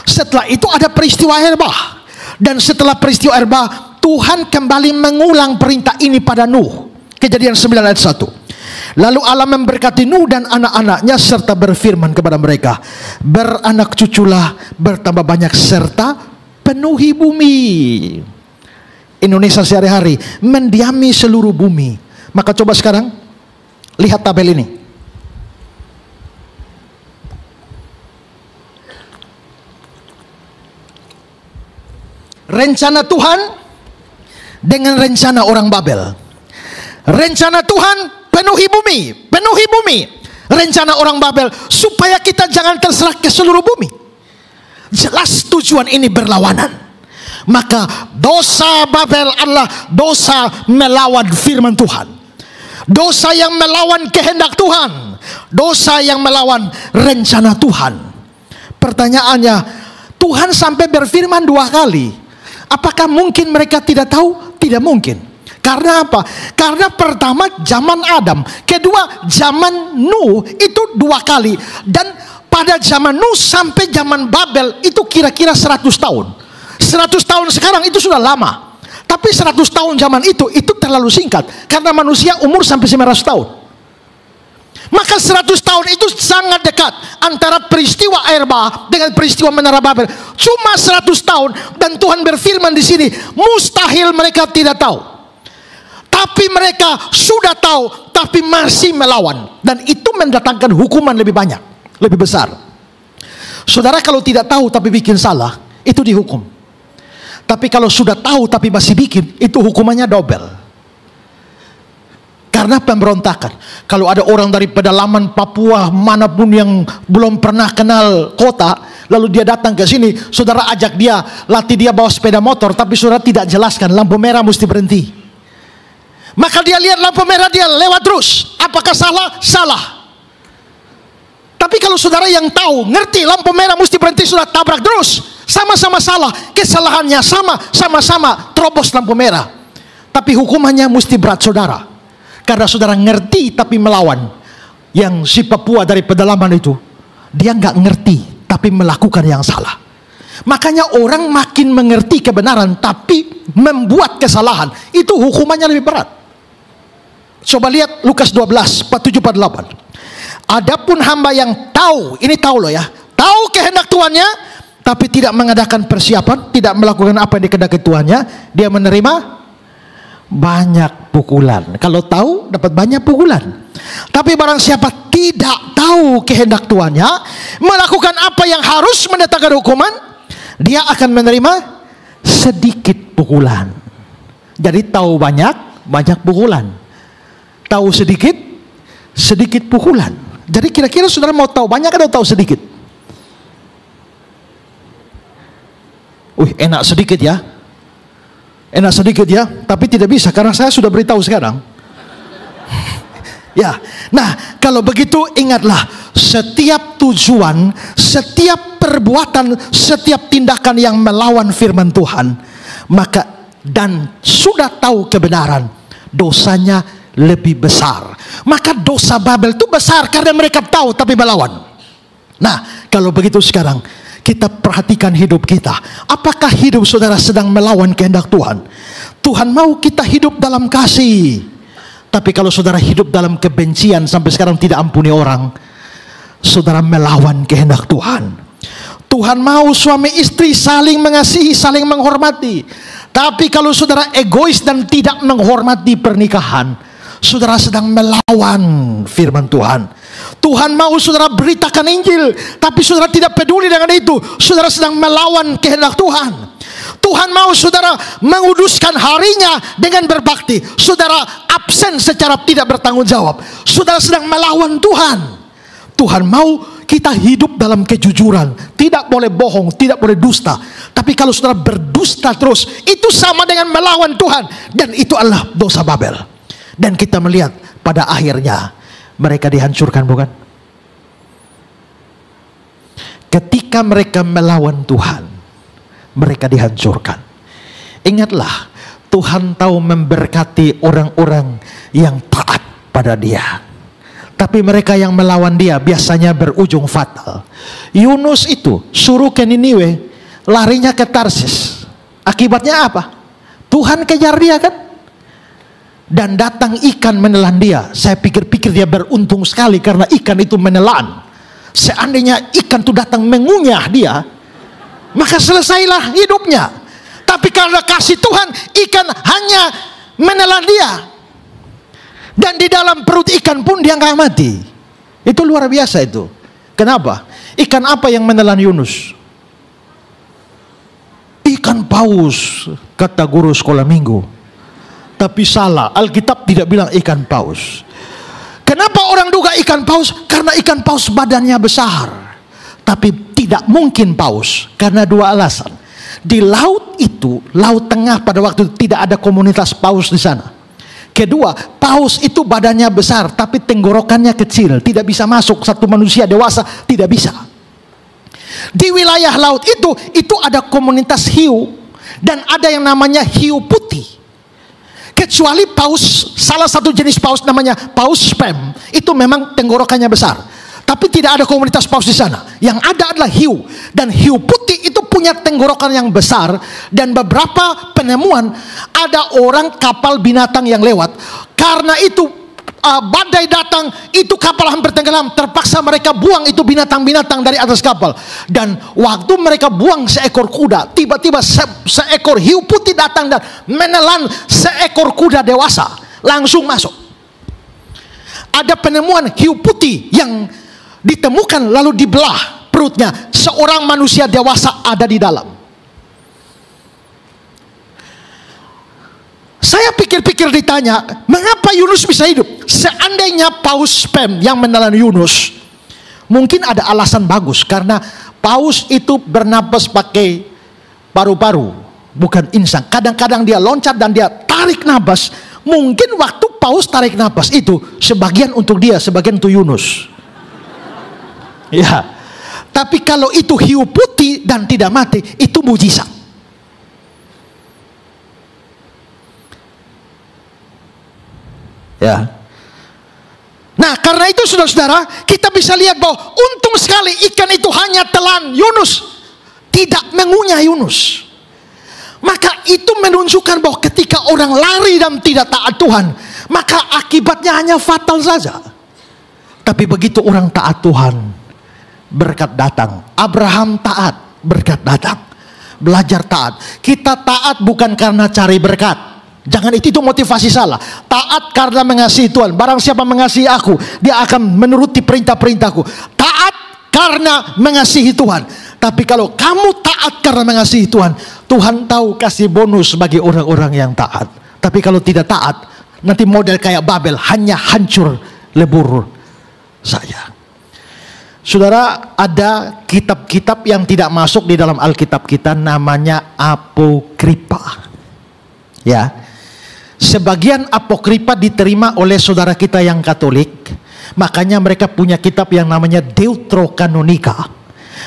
Setelah itu ada peristiwa Erbah. Dan setelah peristiwa Erbah, Tuhan kembali mengulang perintah ini pada Nuh. Kejadian 9 ayat 1. Lalu Allah memberkati Nuh dan anak-anaknya serta berfirman kepada mereka, beranak cuculah, bertambah banyak serta penuhi bumi. Indonesia sehari-hari mendiami seluruh bumi. Maka coba sekarang lihat tabel ini. Rencana Tuhan dengan rencana orang Babel. Rencana Tuhan penuhi bumi, penuhi bumi. Rencana orang Babel supaya kita jangan terserah ke seluruh bumi. jelas tujuan ini berlawanan. Maka dosa Babel adalah dosa melawan firman Tuhan, dosa yang melawan kehendak Tuhan, dosa yang melawan rencana Tuhan. Pertanyaannya, Tuhan sampai berfirman 2 kali. Apakah mungkin mereka tidak tahu? Tidak mungkin. Karena apa? Karena pertama zaman Adam, kedua zaman Nuh, itu 2 kali. Dan pada zaman Nuh sampai zaman Babel itu kira-kira 100 tahun. 100 tahun sekarang itu sudah lama. Tapi 100 tahun zaman itu terlalu singkat. Karena manusia umur sampai 900 tahun. Maka 100 tahun itu sangat dekat antara peristiwa air bah dengan peristiwa Menara Babel. Cuma 100 tahun, dan Tuhan berfirman di sini, mustahil mereka tidak tahu. Tapi mereka sudah tahu, tapi masih melawan. Dan itu mendatangkan hukuman lebih banyak, lebih besar. Saudara, kalau tidak tahu tapi bikin salah, itu dihukum. Tapi kalau sudah tahu tapi masih bikin, itu hukumannya double. Karena pemberontakan. Kalau ada orang dari pedalaman Papua manapun yang belum pernah kenal kota, lalu dia datang ke sini, saudara ajak dia, latih dia bawa sepeda motor, tapi saudara tidak jelaskan lampu merah mesti berhenti. Maka dia lihat lampu merah, dia lewat terus. Apakah salah? Salah. Tapi kalau saudara yang tahu, ngerti lampu merah mesti berhenti, sudah tabrak terus, sama-sama salah. Kesalahannya sama-sama terobos lampu merah. Tapi hukumannya mesti berat, saudara. Karena saudara ngerti tapi melawan. Yang si Papua dari pedalaman itu, dia nggak ngerti tapi melakukan yang salah. Makanya orang makin mengerti kebenaran tapi membuat kesalahan, itu hukumannya lebih berat. Coba lihat Lukas 12, 47-48. Adapun hamba yang tahu, ini tahu loh ya, tahu kehendak tuannya, tapi tidak mengadakan persiapan, tidak melakukan apa yang dikehendaki tuannya, dia menerima banyak pukulan. Kalau tahu dapat banyak pukulan. Tapi barang siapa tidak tahu kehendak tuannya, melakukan apa yang harus mendatangkan hukuman, dia akan menerima sedikit pukulan. Jadi tahu banyak, banyak pukulan. Tahu sedikit, sedikit pukulan. Jadi kira-kira saudara mau tahu banyak atau tahu sedikit? Enak sedikit ya. Enak sedikit ya, tapi tidak bisa karena saya sudah beritahu sekarang. Ya, nah kalau begitu ingatlah, setiap tujuan, setiap perbuatan, setiap tindakan yang melawan firman Tuhan, maka dan sudah tahu kebenaran, dosanya lebih besar. Maka dosa Babel itu besar karena mereka tahu tapi melawan. Nah, kalau begitu sekarang kita perhatikan hidup kita. Apakah hidup saudara sedang melawan kehendak Tuhan? Tuhan mau kita hidup dalam kasih. Tapi kalau saudara hidup dalam kebencian sampai sekarang tidak ampuni orang, saudara melawan kehendak Tuhan. Tuhan mau suami istri saling mengasihi, saling menghormati. Tapi kalau saudara egois dan tidak menghormati pernikahan, saudara sedang melawan firman Tuhan. Tuhan mau saudara beritakan Injil, tapi saudara tidak peduli dengan itu, saudara sedang melawan kehendak Tuhan. Tuhan mau saudara menguduskan harinya dengan berbakti, saudara absen secara tidak bertanggung jawab, saudara sedang melawan Tuhan. Tuhan mau kita hidup dalam kejujuran, tidak boleh bohong, tidak boleh dusta. Tapi kalau saudara berdusta terus, itu sama dengan melawan Tuhan, dan itu adalah dosa Babel. Dan kita melihat pada akhirnya mereka dihancurkan, bukan? Ketika mereka melawan Tuhan, mereka dihancurkan. Ingatlah, Tuhan tahu memberkati orang-orang yang taat pada Dia. Tapi mereka yang melawan Dia biasanya berujung fatal. Yunus itu suruh ke Niniwe, larinya ke Tarsis. Akibatnya apa? Tuhan kejar dia kan? Dan datang ikan menelan dia. Saya pikir-pikir dia beruntung sekali karena ikan itu menelan. Seandainya ikan itu datang mengunyah dia, maka selesailah hidupnya. Tapi karena kasih Tuhan, ikan hanya menelan dia. Dan di dalam perut ikan pun dia nggak mati. Itu luar biasa itu. Kenapa? Ikan apa yang menelan Yunus? Ikan paus, kata guru sekolah minggu. Tapi salah, Alkitab tidak bilang ikan paus. Kenapa orang duga ikan paus? Karena ikan paus badannya besar, tapi tidak mungkin paus karena dua alasan. Di laut itu, Laut Tengah pada waktu itu tidak ada komunitas paus di sana. Kedua, paus itu badannya besar tapi tenggorokannya kecil, tidak bisa masuk satu manusia dewasa, tidak bisa. Di wilayah laut itu ada komunitas hiu dan ada yang namanya hiu putih. Kecuali paus, salah satu jenis paus namanya paus sperm, itu memang tenggorokannya besar. Tapi tidak ada komunitas paus di sana. Yang ada adalah hiu. Dan hiu putih itu punya tenggorokan yang besar. Dan beberapa penemuan ada orang kapal binatang yang lewat. Karena itu badai datang, itu kapal hampir tenggelam. Terpaksa mereka buang itu binatang-binatang dari atas kapal. Dan waktu mereka buang seekor kuda, tiba-tiba seekor hiu putih datang dan menelan seekor kuda dewasa. Langsung masuk. Ada penemuan hiu putih yang ditemukan lalu dibelah perutnya, seorang manusia dewasa ada di dalam. Saya pikir-pikir ditanya, mengapa Yunus bisa hidup? Seandainya paus sperm yang menelan Yunus, mungkin ada alasan bagus, karena paus itu bernapas pakai paru-paru, bukan insang. Kadang-kadang dia loncat dan dia tarik napas. Mungkin waktu paus tarik napas itu sebagian untuk dia, sebagian untuk Yunus. Ya, tapi kalau itu hiu putih dan tidak mati, itu mujizat. Ya. Nah, karena itu saudara-saudara, kita bisa lihat bahwa untung sekali ikan itu hanya telan Yunus, tidak mengunyah Yunus. Maka itu menunjukkan bahwa ketika orang lari dan tidak taat Tuhan, maka akibatnya hanya fatal saja. Tapi begitu orang taat Tuhan, berkat datang. Abraham taat, berkat datang. Belajar taat. Kita taat bukan karena cari berkat. Jangan itu motivasi salah. Taat karena mengasihi Tuhan. Barang siapa mengasihi aku, dia akan menuruti perintah-perintahku. Taat karena mengasihi Tuhan. Tapi kalau kamu taat karena mengasihi Tuhan, Tuhan tahu kasih bonus bagi orang-orang yang taat. Tapi kalau tidak taat, nanti model kayak Babel, hanya hancur lebur saja. Saudara, ada kitab-kitab yang tidak masuk di dalam Alkitab kita, namanya apokripa. Ya, sebagian apokripa diterima oleh saudara kita yang Katolik, makanya mereka punya kitab yang namanya Deuterokanonika.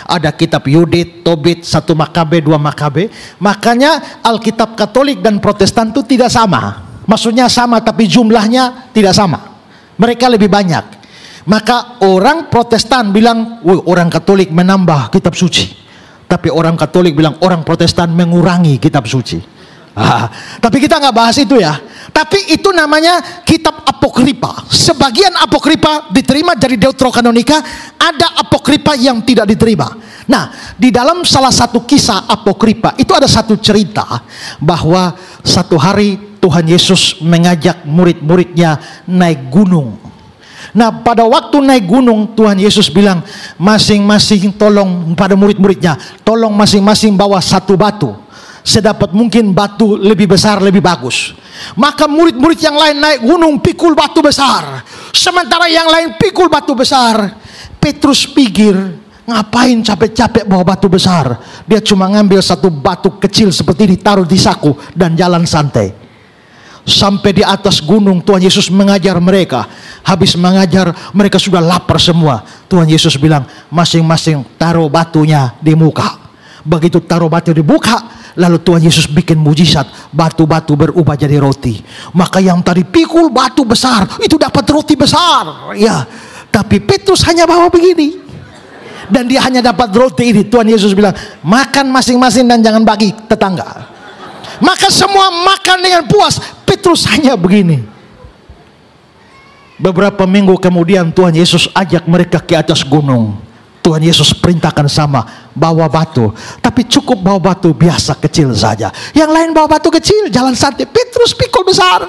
Ada kitab Yudit, Tobit, 1 Makabe, 2 Makabe. Makanya Alkitab Katolik dan Protestan itu tidak sama. Maksudnya sama, tapi jumlahnya tidak sama. Mereka lebih banyak. Maka orang Protestan bilang, orang Katolik menambah kitab suci. Tapi orang Katolik bilang, orang Protestan mengurangi kitab suci. Tapi kita nggak bahas itu ya. Tapi itu namanya kitab apokripa. Sebagian apokripa diterima dari Deuterokanonika, ada apokripa yang tidak diterima. Nah, di dalam salah satu kisah apokripa itu ada satu cerita bahwa satu hari Tuhan Yesus mengajak murid-muridnya naik gunung. Nah, pada waktu naik gunung, Tuhan Yesus bilang, masing-masing tolong pada murid-muridnya, tolong masing-masing bawa satu batu. Sedapat mungkin batu lebih besar, lebih bagus. Maka murid-murid yang lain naik gunung pikul batu besar. Sementara yang lain pikul batu besar. Petrus pikir, ngapain capek-capek bawa batu besar? Dia cuma ngambil satu batu kecil seperti ditaruh di saku dan jalan santai. Sampai di atas gunung Tuhan Yesus mengajar mereka. Habis mengajar mereka sudah lapar semua. Tuhan Yesus bilang, masing-masing taruh batunya di muka. Begitu taruh batu di muka, lalu Tuhan Yesus bikin mujizat. Batu-batu berubah jadi roti. Maka yang tadi pikul batu besar, itu dapat roti besar. Ya, tapi Petrus hanya bawa begini. Dan dia hanya dapat roti ini. Tuhan Yesus bilang, makan masing-masing dan jangan bagi tetangga. Maka semua makan dengan puas. Petrus hanya begini. Beberapa minggu kemudian Tuhan Yesus ajak mereka ke atas gunung. Tuhan Yesus perintahkan sama, bawa batu. Tapi cukup bawa batu biasa kecil saja. Yang lain bawa batu kecil, jalan santai. Petrus pikul besar.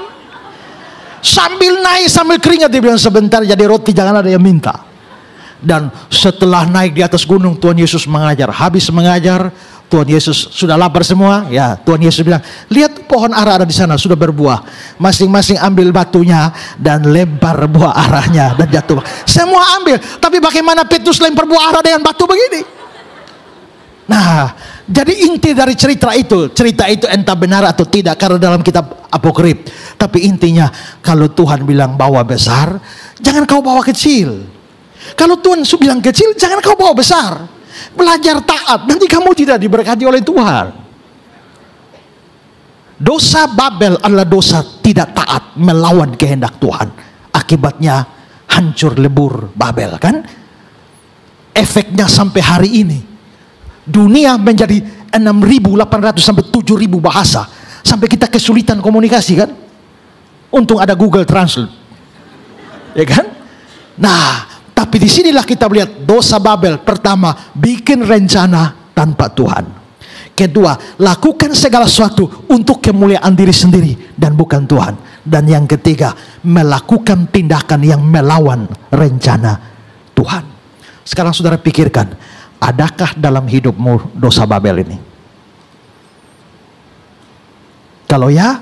Sambil naik, sambil keringat, dia bilang, sebentar jadi roti, jangan ada yang minta. Dan setelah naik di atas gunung, Tuhan Yesus mengajar. Habis mengajar, Tuhan Yesus sudah lapar semua. Ya, Tuhan Yesus bilang, lihat pohon ara ada di sana sudah berbuah. Masing-masing ambil batunya dan lempar buah arahnya dan jatuh. Semua ambil. Tapi bagaimana Petrus lempar buah ara dengan batu begini? Nah, jadi inti dari cerita itu entah benar atau tidak karena dalam kitab apokrif. Tapi intinya, kalau Tuhan bilang bawa besar, jangan kau bawa kecil. Kalau Tuhan bilang kecil, jangan kau bawa besar. Belajar taat, nanti kamu tidak diberkati oleh Tuhan. Dosa Babel adalah dosa tidak taat, melawan kehendak Tuhan. Akibatnya hancur lebur Babel, kan? Efeknya sampai hari ini dunia menjadi 6.800 sampai 7.000 bahasa, sampai kita kesulitan komunikasi, kan? Untung ada Google Translate, ya kan? Nah, tapi disinilah kita melihat dosa Babel. Pertama, bikin rencana tanpa Tuhan. Kedua, lakukan segala sesuatu untuk kemuliaan diri sendiri dan bukan Tuhan. Dan yang ketiga, melakukan tindakan yang melawan rencana Tuhan. Sekarang saudara pikirkan, adakah dalam hidupmu dosa Babel ini? Kalau ya,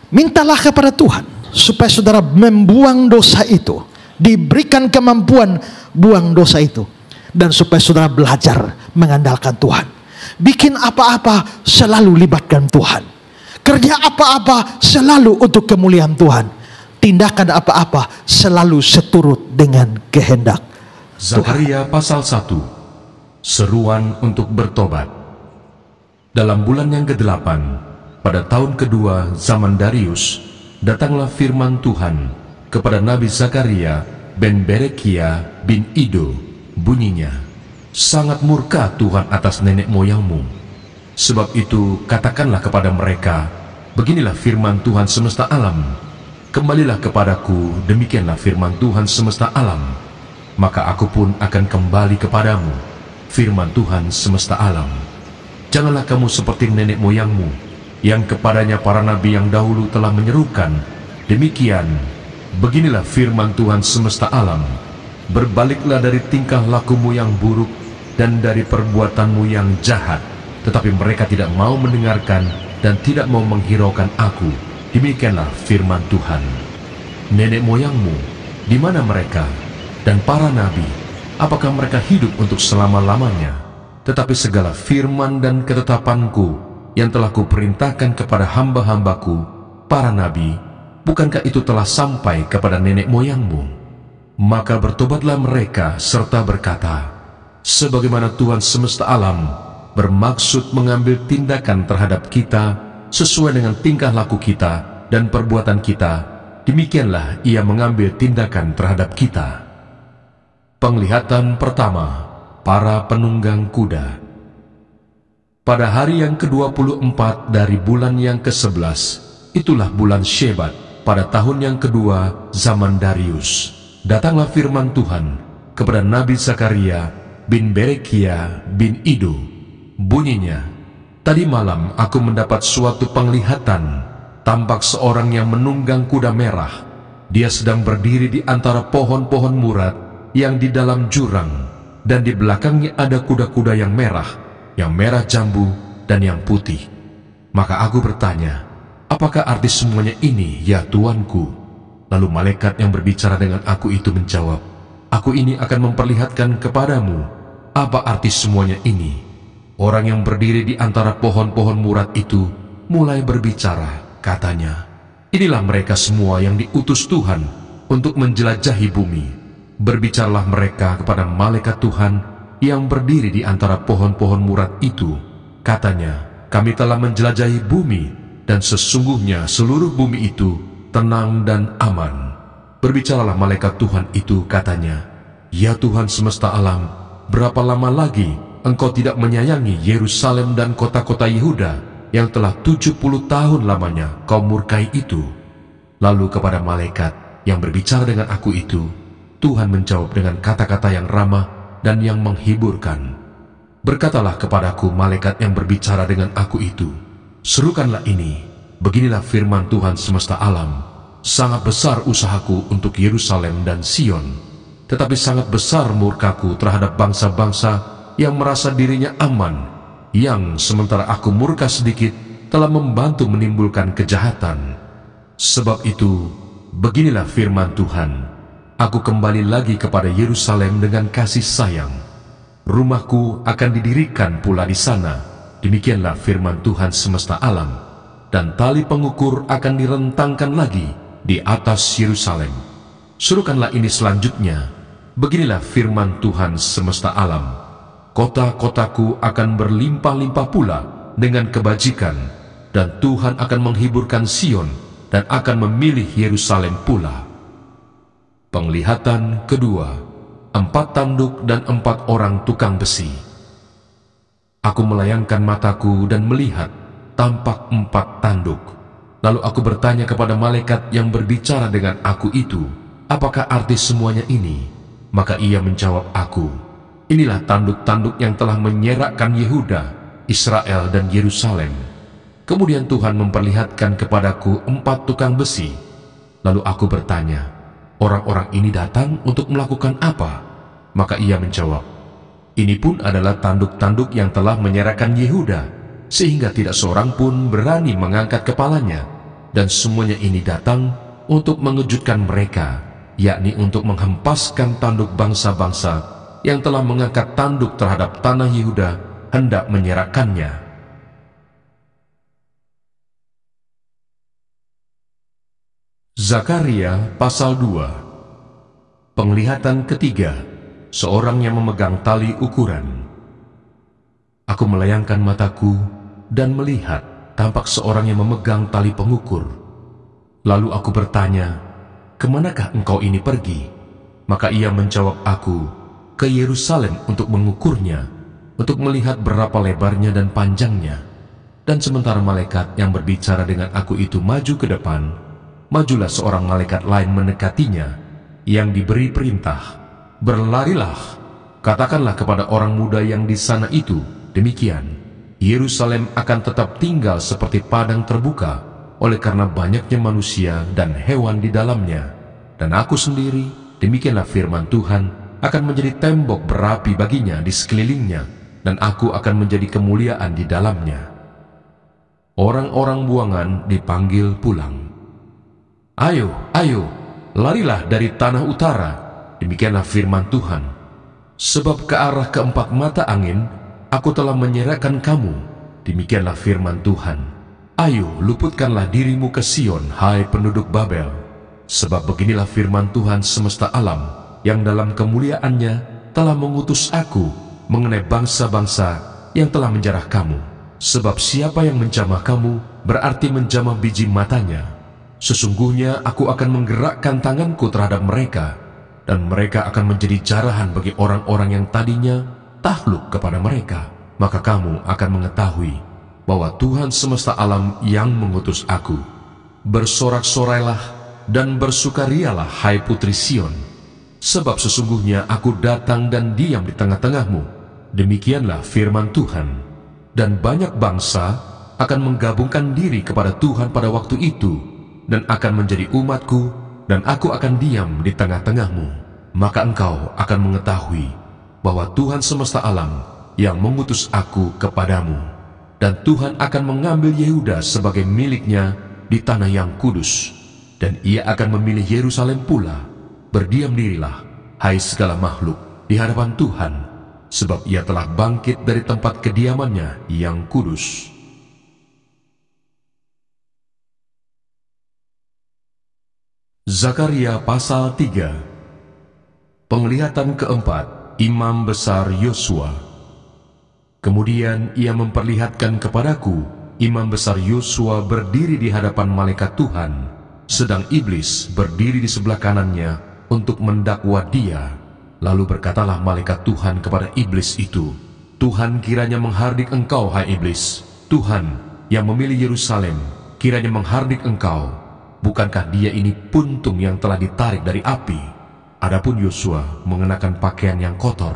mintalah kepada Tuhan supaya saudara membuang dosa itu, diberikan kemampuan buang dosa itu, dan supaya saudara belajar mengandalkan Tuhan. Bikin apa-apa selalu libatkan Tuhan. Kerja apa-apa selalu untuk kemuliaan Tuhan. Tindakan apa-apa selalu seturut dengan kehendak Zakaria pasal 1. Seruan untuk bertobat. Dalam bulan yang ke-8, pada tahun kedua zaman Darius, datanglah firman Tuhan kepada Nabi Zakaria ben Berekia bin Ido. Bunyinya, sangat murka Tuhan atas nenek moyangmu. Sebab itu katakanlah kepada mereka, beginilah firman Tuhan semesta alam. Kembalilah kepadaku, demikianlah firman Tuhan semesta alam. Maka aku pun akan kembali kepadamu, firman Tuhan semesta alam. Janganlah kamu seperti nenek moyangmu, yang kepadanya para nabi yang dahulu telah menyerukan, demikian, beginilah firman Tuhan semesta alam. Berbaliklah dari tingkah lakumu yang buruk dan dari perbuatanmu yang jahat. Tetapi mereka tidak mau mendengarkan dan tidak mau menghiraukan aku. Demikianlah firman Tuhan. Nenek moyangmu, di mana mereka? Dan para nabi, apakah mereka hidup untuk selama-lamanya? Tetapi segala firman dan ketetapanku yang telah kuperintahkan kepada hamba-hambaku, para nabi, bukankah itu telah sampai kepada nenek moyangmu? Maka bertobatlah mereka serta berkata, sebagaimana Tuhan semesta alam bermaksud mengambil tindakan terhadap kita sesuai dengan tingkah laku kita dan perbuatan kita, demikianlah ia mengambil tindakan terhadap kita. Penglihatan pertama, para penunggang kuda. Pada hari yang ke-24 dari bulan yang ke-11, itulah bulan Shebat, pada tahun yang kedua zaman Darius, datanglah firman Tuhan kepada Nabi Zakaria bin Berekia bin Ido. Bunyinya, tadi malam aku mendapat suatu penglihatan, tampak seorang yang menunggang kuda merah. Dia sedang berdiri di antara pohon-pohon murad yang di dalam jurang, dan di belakangnya ada kuda-kuda yang merah jambu dan yang putih. Maka aku bertanya, apakah arti semuanya ini, ya Tuanku? Lalu malaikat yang berbicara dengan aku itu menjawab, aku ini akan memperlihatkan kepadamu apa arti semuanya ini. Orang yang berdiri di antara pohon-pohon murad itu mulai berbicara, katanya, inilah mereka semua yang diutus Tuhan untuk menjelajahi bumi. Berbicaralah mereka kepada malaikat Tuhan yang berdiri di antara pohon-pohon murad itu. Katanya, kami telah menjelajahi bumi, dan sesungguhnya seluruh bumi itu tenang dan aman. Berbicaralah malaikat Tuhan itu, katanya, ya Tuhan semesta alam, berapa lama lagi Engkau tidak menyayangi Yerusalem dan kota-kota Yehuda yang telah 70 tahun lamanya Kau murkai itu? Lalu kepada malaikat yang berbicara dengan aku itu, Tuhan menjawab dengan kata-kata yang ramah dan yang menghiburkan. Berkatalah kepadaku malaikat yang berbicara dengan aku itu, serukanlah ini, beginilah firman Tuhan semesta alam. Sangat besar usahaku untuk Yerusalem dan Sion, tetapi sangat besar murkaku terhadap bangsa-bangsa yang merasa dirinya aman, yang sementara aku murka sedikit telah membantu menimbulkan kejahatan. Sebab itu, beginilah firman Tuhan, aku kembali lagi kepada Yerusalem dengan kasih sayang. Rumahku akan didirikan pula di sana, demikianlah firman Tuhan semesta alam, dan tali pengukur akan direntangkan lagi di atas Yerusalem. Suruhkanlah ini selanjutnya, beginilah firman Tuhan semesta alam, kota-kotaku akan berlimpah-limpah pula dengan kebajikan, dan Tuhan akan menghiburkan Sion dan akan memilih Yerusalem pula. Penglihatan kedua, 4 tanduk dan 4 orang tukang besi. Aku melayangkan mataku dan melihat tampak 4 tanduk. Lalu aku bertanya kepada malaikat yang berbicara dengan aku itu, apakah arti semuanya ini? Maka ia menjawab aku, inilah tanduk-tanduk yang telah menyerakkan Yehuda, Israel dan Yerusalem. Kemudian Tuhan memperlihatkan kepadaku 4 tukang besi. Lalu aku bertanya, orang-orang ini datang untuk melakukan apa? Maka ia menjawab, ini pun adalah tanduk-tanduk yang telah menyerahkan Yehuda, sehingga tidak seorang pun berani mengangkat kepalanya. Dan semuanya ini datang untuk mengejutkan mereka, yakni untuk menghempaskan tanduk bangsa-bangsa yang telah mengangkat tanduk terhadap tanah Yehuda hendak menyerahkannya. Zakaria pasal 2. Penglihatan ketiga, seorang yang memegang tali ukuran. Aku melayangkan mataku dan melihat tampak seorang yang memegang tali pengukur. Lalu aku bertanya, kemanakah engkau ini pergi? Maka ia menjawab aku, ke Yerusalem untuk mengukurnya, untuk melihat berapa lebarnya dan panjangnya. Dan sementara malaikat yang berbicara dengan aku itu maju ke depan, majulah seorang malaikat lain mendekatinya, yang diberi perintah, berlarilah, katakanlah kepada orang muda yang di sana itu, demikian, Yerusalem akan tetap tinggal seperti padang terbuka, oleh karena banyaknya manusia dan hewan di dalamnya. Dan aku sendiri, demikianlah firman Tuhan, akan menjadi tembok berapi baginya di sekelilingnya, dan aku akan menjadi kemuliaan di dalamnya. Orang-orang buangan dipanggil pulang. Ayo, ayo, larilah dari tanah utara, demikianlah firman Tuhan. Sebab ke arah keempat mata angin, aku telah menyerahkan kamu, demikianlah firman Tuhan. Ayo, luputkanlah dirimu ke Sion, hai penduduk Babel. Sebab beginilah firman Tuhan semesta alam, yang dalam kemuliaannya telah mengutus aku mengenai bangsa-bangsa yang telah menjarah kamu. Sebab siapa yang menjamah kamu, berarti menjamah biji matanya. Sesungguhnya aku akan menggerakkan tanganku terhadap mereka, dan mereka akan menjadi jarahan bagi orang-orang yang tadinya takluk kepada mereka. Maka kamu akan mengetahui bahwa Tuhan semesta alam yang mengutus aku. Bersorak-sorailah dan bersukarialah, hai putri Sion, sebab sesungguhnya aku datang dan diam di tengah-tengahmu. Demikianlah firman Tuhan. Dan banyak bangsa akan menggabungkan diri kepada Tuhan pada waktu itu, dan akan menjadi umatku, dan aku akan diam di tengah-tengahmu. Maka engkau akan mengetahui bahwa Tuhan semesta alam yang mengutus aku kepadamu. Dan Tuhan akan mengambil Yehuda sebagai miliknya di tanah yang kudus, dan ia akan memilih Yerusalem pula. Berdiam dirilah, hai segala makhluk, di hadapan Tuhan, sebab ia telah bangkit dari tempat kediamannya yang kudus. Zakaria pasal 3. Penglihatan keempat, imam besar Yosua. Kemudian ia memperlihatkan kepadaku imam besar Yosua berdiri di hadapan malaikat Tuhan, sedang iblis berdiri di sebelah kanannya untuk mendakwa dia. Lalu berkatalah malaikat Tuhan kepada iblis itu, Tuhan kiranya menghardik engkau, hai iblis. Tuhan yang memilih Yerusalem kiranya menghardik engkau. Bukankah dia ini puntung yang telah ditarik dari api? Adapun Yosua mengenakan pakaian yang kotor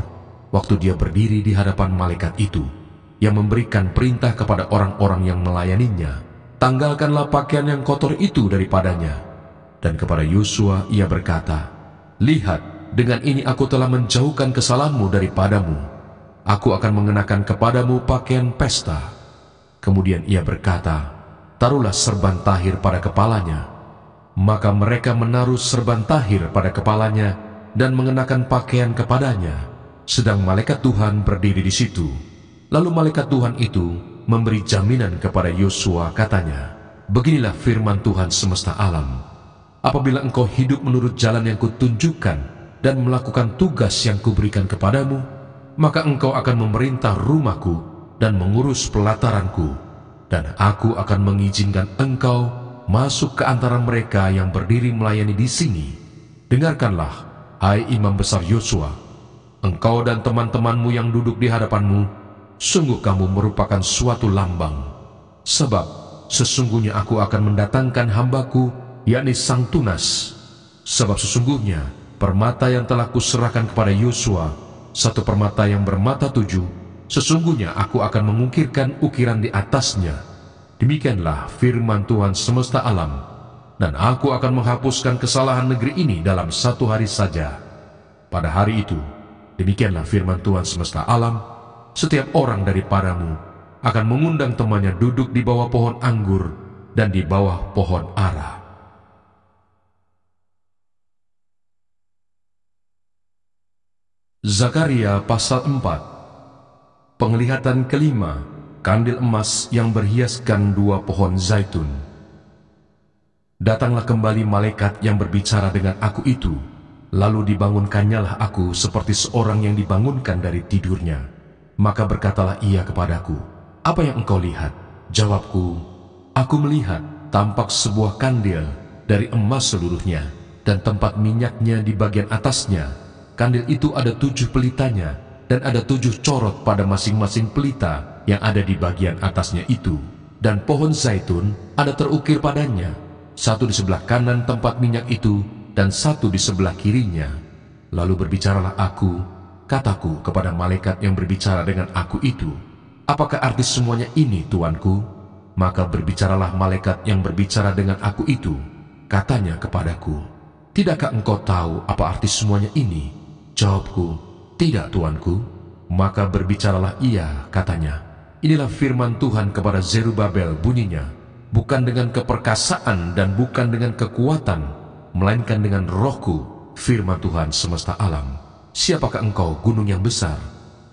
waktu dia berdiri di hadapan malaikat itu, yang memberikan perintah kepada orang-orang yang melayaninya, tanggalkanlah pakaian yang kotor itu daripadanya. Dan kepada Yosua ia berkata, lihat, dengan ini aku telah menjauhkan kesalahanmu daripadamu. Aku akan mengenakan kepadamu pakaian pesta. Kemudian ia berkata, taruhlah serban tahir pada kepalanya. Maka mereka menaruh serban tahir pada kepalanya dan mengenakan pakaian kepadanya. sedang malaikat Tuhan berdiri di situ. Lalu malaikat Tuhan itu memberi jaminan kepada Yosua, katanya, "Beginilah firman Tuhan semesta alam. Apabila engkau hidup menurut jalan yang kutunjukkan dan melakukan tugas yang kuberikan kepadamu, maka engkau akan memerintah rumahku dan mengurus pelataranku, dan aku akan mengizinkan engkau masuk ke antara mereka yang berdiri melayani di sini. Dengarkanlah, hai imam besar Yosua, engkau dan teman-temanmu yang duduk di hadapanmu, sungguh kamu merupakan suatu lambang. Sebab sesungguhnya aku akan mendatangkan hambaku, yakni Sang Tunas. Sebab sesungguhnya permata yang telah kuserahkan kepada Yosua, satu permata yang bermata 7, sesungguhnya aku akan mengukirkan ukiran di atasnya. Demikianlah firman Tuhan semesta alam, dan aku akan menghapuskan kesalahan negeri ini dalam 1 hari saja. Pada hari itu, demikianlah firman Tuhan semesta alam, setiap orang daripadamu akan mengundang temannya duduk di bawah pohon anggur dan di bawah pohon ara." Zakaria pasal 4. Penglihatan kelima, kandil emas yang berhiaskan 2 pohon zaitun. Datanglah kembali malaikat yang berbicara dengan aku itu, lalu dibangunkannyalah aku seperti seorang yang dibangunkan dari tidurnya. Maka berkatalah ia kepadaku, "Apa yang engkau lihat?" Jawabku, "Aku melihat tampak sebuah kandil dari emas seluruhnya, dan tempat minyaknya di bagian atasnya. Kandil itu ada 7 pelitanya, dan ada 7 corot pada masing-masing pelita yang ada di bagian atasnya itu. Dan pohon zaitun ada terukir padanya, 1 di sebelah kanan tempat minyak itu, dan 1 di sebelah kirinya." Lalu berbicaralah aku, kataku kepada malaikat yang berbicara dengan aku itu, "Apakah arti semuanya ini, Tuanku?" Maka berbicaralah malaikat yang berbicara dengan aku itu, katanya kepadaku, "Tidakkah engkau tahu apa arti semuanya ini?" Jawabku, "Tidak, Tuanku." Maka berbicaralah ia, katanya, "Inilah firman Tuhan kepada Zerubabel bunyinya, bukan dengan keperkasaan dan bukan dengan kekuatan, melainkan dengan rohku, firman Tuhan semesta alam. Siapakah engkau, gunung yang besar?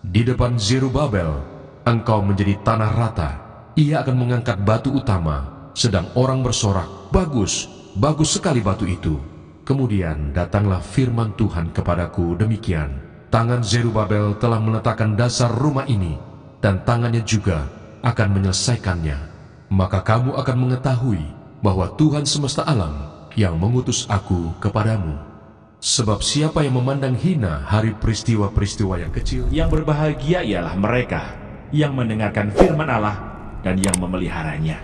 Di depan Zerubabel, engkau menjadi tanah rata. Ia akan mengangkat batu utama, sedang orang bersorak, 'Bagus, bagus sekali batu itu.' Kemudian datanglah firman Tuhan kepadaku demikian, 'Tangan Zerubabel telah meletakkan dasar rumah ini, dan tangannya juga akan menyelesaikannya. Maka kamu akan mengetahui bahwa Tuhan semesta alam yang mengutus aku kepadamu. Sebab siapa yang memandang hina hari peristiwa-peristiwa yang kecil, yang berbahagia ialah mereka yang mendengarkan firman Allah dan yang memeliharanya."